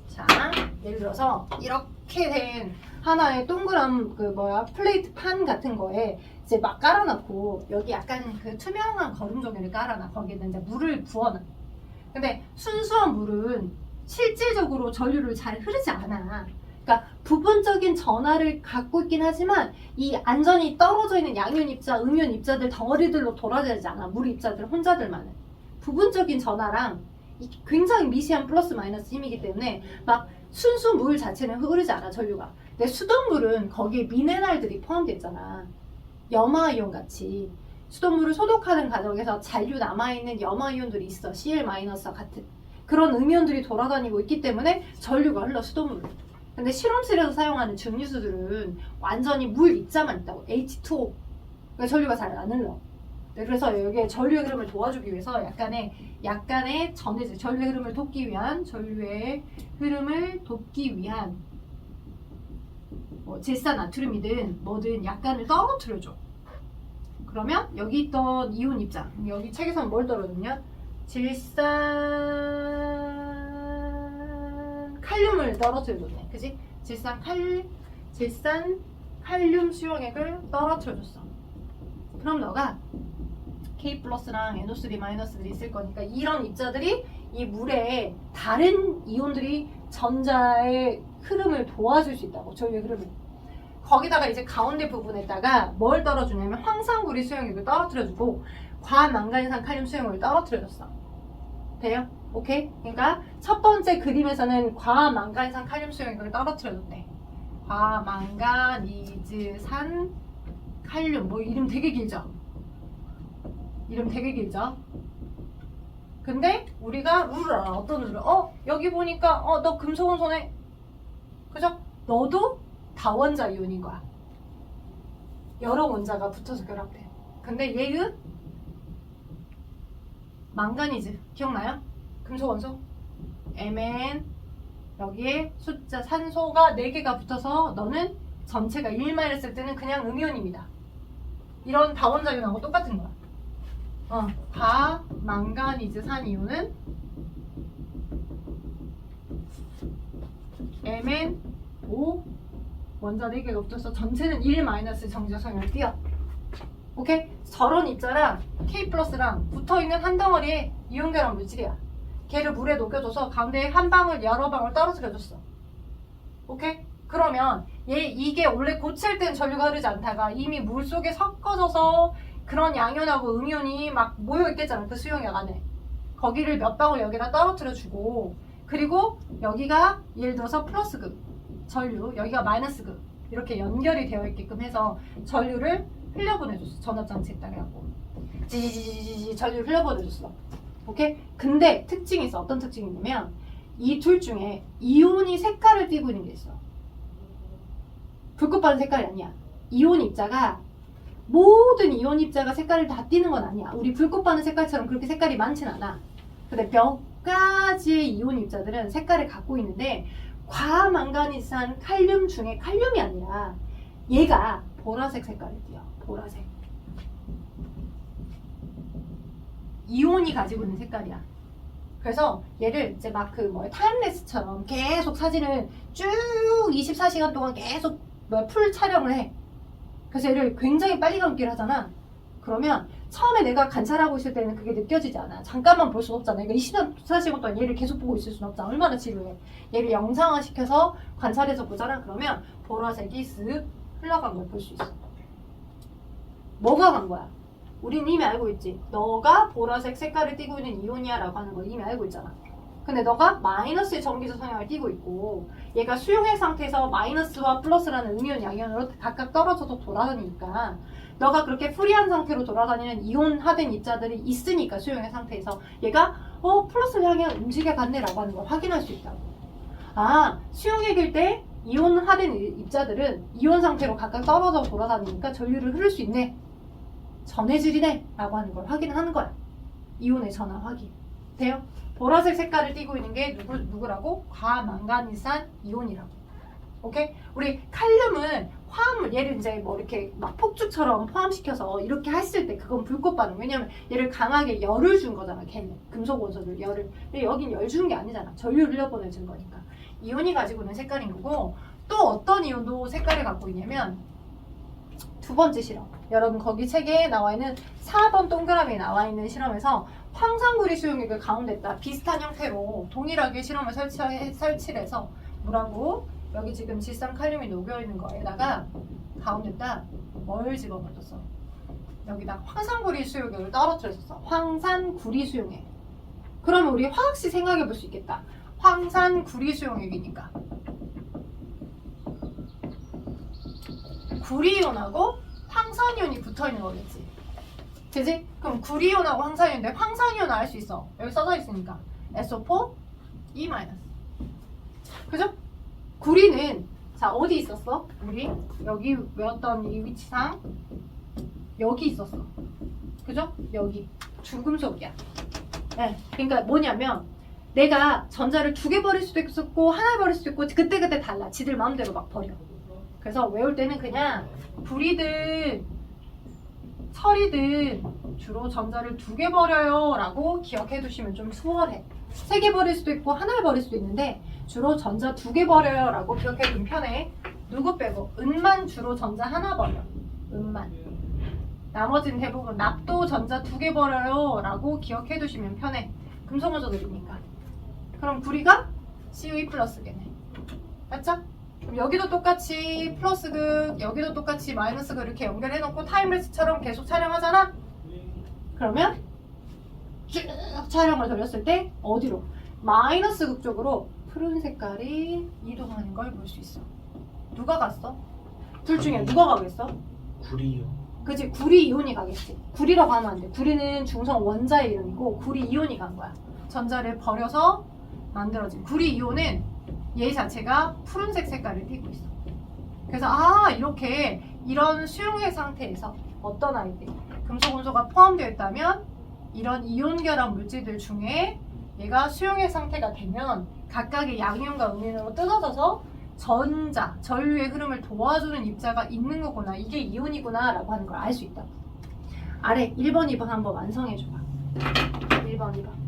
자, 예를 들어서 이렇게 된 하나의 동그란 플레이트 판 같은 거에 이제 막 깔아놓고 여기 약간 그 투명한 거름 종이를 깔아놔. 거기에 이제 물을 부어놔. 근데 순수한 물은 실질적으로 전류를 잘 흐르지 않아. 그러니까 부분적인 전하를 갖고 있긴 하지만 이 안전이 떨어져 있는 양이온 입자, 음이온 입자들 덩어리들로 돌아다니지 않아. 물 입자들 혼자들만은. 부분적인 전하랑 굉장히 미세한 플러스 마이너스 힘이기 때문에 막 순수 물 자체는 흐르지 않아, 전류가. 근데 수돗물은 거기에 미네랄들이 포함되어 있잖아. 염화이온 같이. 수돗물을 소독하는 과정에서 잔류 남아있는 염화이온들이 있어. Cl- 같은. 그런 음이온들이 돌아다니고 있기 때문에 전류가 흘러, 수돗물을. 근데 실험실에서 사용하는 증류수들은 완전히 물 입자만 있다고. H2O. 그러니까 전류가 잘 안 흘러. 네, 그래서 여기에 전류의 흐름을 도와주기 위해서 약간의 전해질, 전류의 흐름을 돕기 위한 뭐 질산나트륨이든 뭐든 약간을 떨어뜨려줘. 그러면 여기 있던 이온 입자, 여기 책에서는 뭘 떨어졌냐? 질산 칼륨을 떨어뜨려줬네. 그지? 질산 칼륨 수용액을 떨어뜨려줬어. 그럼 너가 K 플러스랑 NO3 마이너스들이 있을 거니까 이런 입자들이 이 물에 다른 이온들이 전자의 흐름을 도와줄 수 있다고. 전류의 흐름을. 거기다가 이제 가운데 부분에다가 뭘 떨어주냐면 황산구리 수용액을 떨어뜨려주고 과망간산 칼륨 수용액을 떨어뜨려줬어. 돼요? 오케이? 그러니까 첫 번째 그림에서는 과망간산 칼륨 수용액을 떨어뜨려줬대. 과망가니즈산 칼륨. 뭐 이름 되게 길죠? 근데 우리가 룰을 알아. 어떤 룰을? 여기 보니까 너 금속원소네. 그죠? 너도 다원자 이온인 거야. 여러 원자가 붙어서 결합돼. 근데 얘는 망가니즈. 기억나요? 금속원소. Mn 여기에 숫자 산소가 4개가 붙어서 너는 전체가 1만 했을 때는 그냥 음이온입니다. 이런 다원자 이온하고 똑같은 거야. 과망가니즈산 이온은 Mn5 원자 4개가 붙어서 전체는 1 마이너스 정지적 성향을 띄어. 오케이? 저런 입자랑 K 플러스랑 붙어있는 한 덩어리의 이온 결합 물질이야. 걔를 물에 녹여줘서 가운데에 한 방울 여러 방울 떨어뜨려줬어. 오케이? 그러면 이게 원래 고칠 땐 전류가 흐르지 않다가 이미 물 속에 섞어져서 그런 양이온하고 음이온이 막 모여있겠잖아. 그 수용액 안에. 거기를 몇 방울 여기다 떨어뜨려주고, 그리고 여기가 예를 들어서 플러스급 전류, 여기가 마이너스급 이렇게 연결이 되어 있게끔 해서 전류를 흘려보내줬어. 전압장치에다가 해갖고 지지지지지 전류를 흘려보내줬어. 오케이? 근데 특징이 있어. 어떤 특징이 있냐면 이 둘 중에 이온이 색깔을 띠고 있는 게 있어. 불꽃받은 색깔이 아니야. 이온 입자가 모든 이온 입자가 색깔을 다 띠는 건 아니야. 우리 불꽃받는 색깔처럼 그렇게 색깔이 많진 않아. 근데 몇 가지의 이온 입자들은 색깔을 갖고 있는데 과망가니산 칼륨 중에 칼륨이 아니라 얘가 보라색 색깔을 띠어. 보라색. 이온이 가지고 있는 색깔이야. 그래서 얘를 이제 막 타임레스처럼 계속 사진을 쭉 24시간 동안 계속 풀 촬영을 해. 그래서 얘를 굉장히 빨리 감기를 하잖아. 그러면 처음에 내가 관찰하고 있을 때는 그게 느껴지지 않아. 잠깐만 볼 수 없잖아. 그러니까 24시간 동안 얘를 계속 보고 있을 수는 없잖아. 얼마나 지루해. 얘를 영상화시켜서 관찰해서 보잖아. 그러면 보라색이 쓱 흘러간 걸 볼 수 있어. 뭐가 간 거야? 우린 이미 알고 있지. 너가 보라색 색깔을 띠고 있는 이온이야 라고 하는 걸 이미 알고 있잖아. 근데 너가 마이너스의 전기적 성향을 띠고 있고 얘가 수용액 상태에서 마이너스와 플러스라는 음이온 양이온으로 각각 떨어져서 돌아다니니까 너가 그렇게 프리한 상태로 돌아다니는 이온화된 입자들이 있으니까 수용액 상태에서 얘가 플러스를 향해 움직여갔네 라고 하는 걸 확인할 수 있다고. 수용액일 때 이온화된 입자들은 이온 상태로 각각 떨어져 돌아다니니까 전류를 흐를 수 있네. 전해질이네 라고 하는 걸 확인하는 거야. 이온의 전하 확인. 돼요? 보라색 색깔을 띠고 있는 게 누구라고? 과망가니산 이온이라고. 오케이? 우리 칼륨은 화합물, 얘를 이제 뭐 이렇게 막 폭죽처럼 포함시켜서 이렇게 했을 때 그건 불꽃 반응. 왜냐면 얘를 강하게 열을 준 거잖아. 걔는 금속 원소들 열을. 근데 여긴 열 준 게 아니잖아. 전류를 흘려보내준 거니까. 이온이 가지고 있는 색깔인 거고, 또 어떤 이온도 색깔을 갖고 있냐면 두 번째 실험. 여러분 거기 책에 나와 있는 4번 동그라미에 나와 있는 실험에서 황산구리 수용액을 가운데다 비슷한 형태로 동일하게 실험을 설치를 해서 뭐라고? 여기 지금 질산 칼륨이 녹여있는 거에다가 가운데다 뭘 집어넣었어? 여기다 황산구리 수용액을 떨어뜨렸어. 황산구리 수용액. 그러면 우리 화학식 생각해 볼 수 있겠다. 황산구리 수용액이니까 구리이온하고 황산이온이 붙어있는 거겠지. 그지? 그럼 구리이온하고 황산이온인데 황산이온은 알 수 있어. 여기 써져 있으니까 SO4 E-. 그죠? 구리는 자 어디 있었어? 우리 여기 외웠던 이 위치상 여기 있었어. 그죠? 여기 중금속이야. 네, 그러니까 뭐냐면 내가 전자를 2개 버릴 수도 있었고 하나 버릴 수도 있고 그때그때 달라. 지들 마음대로 막 버려. 그래서 외울 때는 그냥 불이든 철이든 주로 전자를 2개 버려요 라고 기억해 두시면 좀 수월해. 3개 버릴 수도 있고 하나를 버릴 수도 있는데 주로 전자 2개 버려요 라고 기억해 두면 편해. 누구 빼고? 은만 주로 전자 하나 버려. 은만. 나머지는 대부분 납도 전자 2개 버려요 라고 기억해 두시면 편해. 금속 원소들이니까. 그럼 구리가 COE 플러스겠네. 맞죠? 그럼 여기도 똑같이 플러스극, 여기도 똑같이 마이너스극 이렇게 연결해 놓고 타임레스처럼 계속 촬영하잖아? 그러면 쭉 촬영을 돌렸을 때 어디로? 마이너스극 쪽으로 푸른 색깔이 이동하는 걸 볼 수 있어. 누가 갔어? 둘 중에 누가 가겠어? 구리요. 그치, 구리 이온이 가겠지. 구리라고 하면 안 돼. 구리는 중성 원자의 이름이고 구리 이온이 간 거야. 전자를 버려서 만들어진. 구리 이온은 얘 자체가 푸른색 색깔을 띠고 있어. 그래서 이렇게 이런 수용액 상태에서 어떤 아이들 금속 원소가 포함되어 있다면 이런 이온 결합 물질들 중에 얘가 수용액 상태가 되면 각각의 양이온과 음이온으로 뜯어져서 전자, 전류의 흐름을 도와주는 입자가 있는 거구나. 이게 이온이구나 라고 하는 걸 알 수 있다. 아래 1번, 2번 한번 완성해 줘봐. 1번, 2번.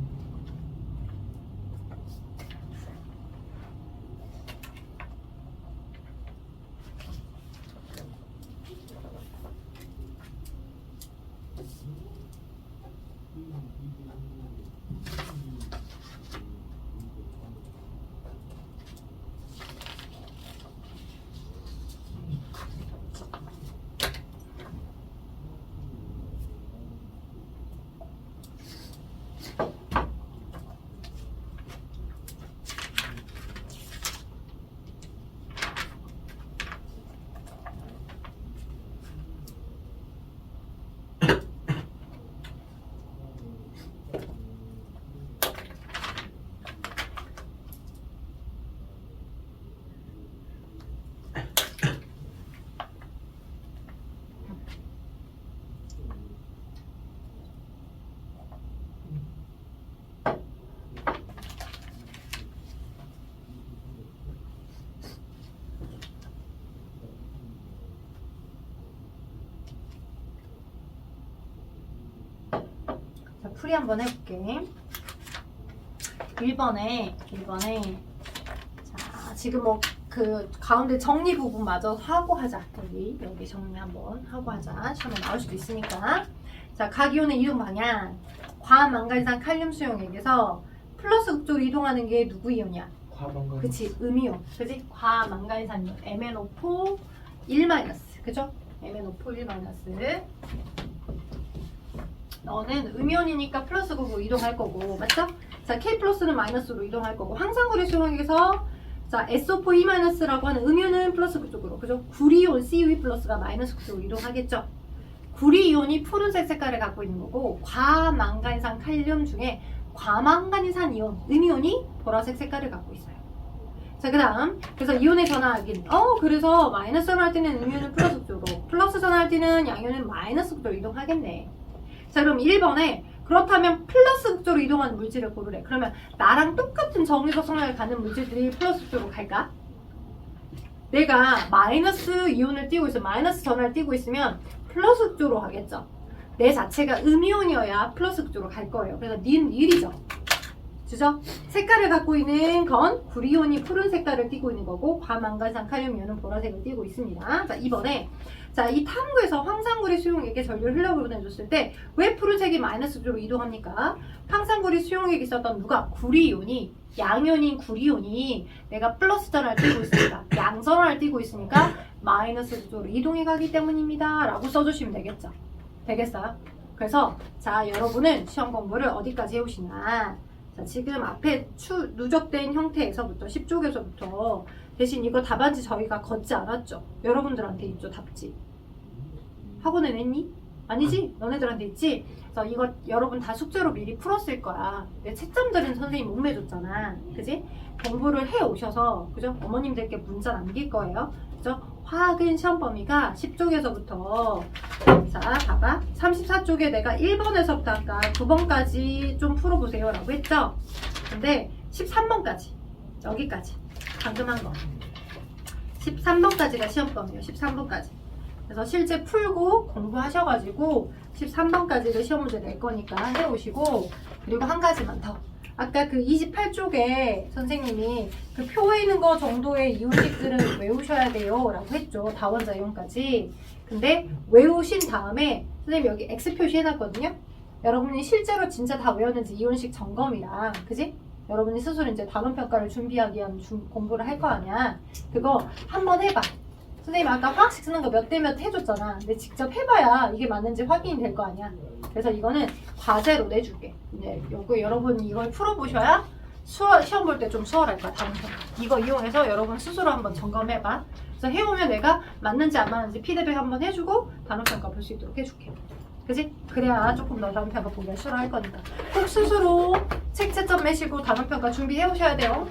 자, 풀이 한번 해볼게. 1번에 자, 지금 뭐 그 가운데 정리 부분 마저 하고 하자. 여기 정리 한번 하고 하자. 시험에 나올 수도 있으니까. 자, 각 이온의 이동 방향. 과망간산 칼륨 수용액에서 플러스 극쪽으로 이동하는 게 누구 이온이야? 과망간. 그치, 음이온. 그치? 과망간산 이온. MnO4 1-. 그죠? MnO4 1-. 너는 음이온이니까 플러스극으로 이동할 거고, 맞죠? 자, K 플러스는 마이너스로 이동할 거고, 황산구리 수용액에서 자, SO4 2-라고 하는 음이온은 플러스극 쪽으로, 그죠? 구리이온 COE 플러스가 마이너스극 쪽으로 이동하겠죠? 구리이온이 푸른색 색깔을 갖고 있는 거고, 과망간산 칼륨 중에 과망간산 이온, 음이온이 보라색 색깔을 갖고 있어요. 자, 그 다음, 그래서 이온의 전하긴, 그래서 마이너스 전할 때는 음이온은 플러스 쪽으로, 플러스 전할 때는 양이온은 마이너스 쪽으로 이동하겠네. 자, 그럼 1번에 그렇다면 플러스 극적으로 이동하는 물질을 고르래. 그러면 나랑 똑같은 정유소 성향을 갖는 물질들이 플러스 극적으로 갈까? 내가 마이너스 이온을 띄고 있어, 마이너스 전하를 띄고 있으면 플러스 극적으로 가겠죠. 내 자체가 음이온이어야 플러스 극적으로 갈 거예요. 그래서 닌 1이죠. 그죠? 색깔을 갖고 있는 건 구리온이 푸른 색깔을 띠고 있는 거고, 과망간산 칼륨 이온은 보라색을 띠고 있습니다. 자, 2번에 자, 이 탐구에서 황산구리 수용액에 전류를 흘려보내줬을 때 왜 푸른색이 마이너스 쪽으로 이동합니까? 황산구리 수용액에 있었던 누가? 구리이온이, 양이온인 구리이온이 내가 플러스 전화를 띄고 있으니까, 양전화를 띄고 있으니까 마이너스 쪽으로 이동해 가기 때문입니다. 라고 써주시면 되겠죠. 되겠어요? 그래서 자, 여러분은 시험 공부를 어디까지 해오시나? 자, 지금 앞에 누적된 형태에서부터 10쪽에서부터 대신 이거 답안지 저희가 걷지 않았죠. 여러분들한테 있죠, 답지. 학원에 냈니? 아니지? 너네들한테 있지? 그래서 이거 여러분 다 숙제로 미리 풀었을 거야. 내 채점들은 선생님 못 매줬잖아. 그지? 공부를 해 오셔서 그죠? 어머님들께 문자 남길 거예요. 그죠? 화학은 시험 범위가 10쪽에서부터 자 봐봐 34쪽에 내가 1번에서부터 아까 9번까지 좀 풀어보세요 라고 했죠? 근데 13번까지 여기까지 방금 한 거 13번까지가 시험 범위예요. 13번까지 그래서 실제 풀고 공부하셔가지고 13번까지를 시험 문제 낼 거니까 해오시고 그리고 한 가지만 더 아까 그 28쪽에 선생님이 그 표에 있는 거 정도의 이온식들은 외우셔야 돼요 라고 했죠. 다원자 이온까지. 근데 외우신 다음에 선생님이 여기 X 표시 해놨거든요. 여러분이 실제로 진짜 다 외웠는지 이온식 점검이랑 그지? 여러분이 스스로 이제 단원평가를 준비하기 위한 공부를 할 거 아니야. 그거 한번 해봐. 선생님 아까 화학식 쓰는 거 몇 대 몇 해줬잖아. 근데 직접 해봐야 이게 맞는지 확인이 될 거 아니야. 그래서 이거는 과제로 내줄게. 이제 여러분이 이걸 풀어보셔야 시험 볼 때 좀 수월할 거야. 단원평가. 이거 이용해서 여러분 스스로 한번 점검해봐. 그래서 해오면 내가 맞는지 안 맞는지 피드백 한번 해주고 단원평가 볼 수 있도록 해줄게. 그지? 그래야 조금 더 단원평가 보기가 수월할 거니까 꼭 스스로 책제점 매시고 단원평가 준비해 오셔야 돼요.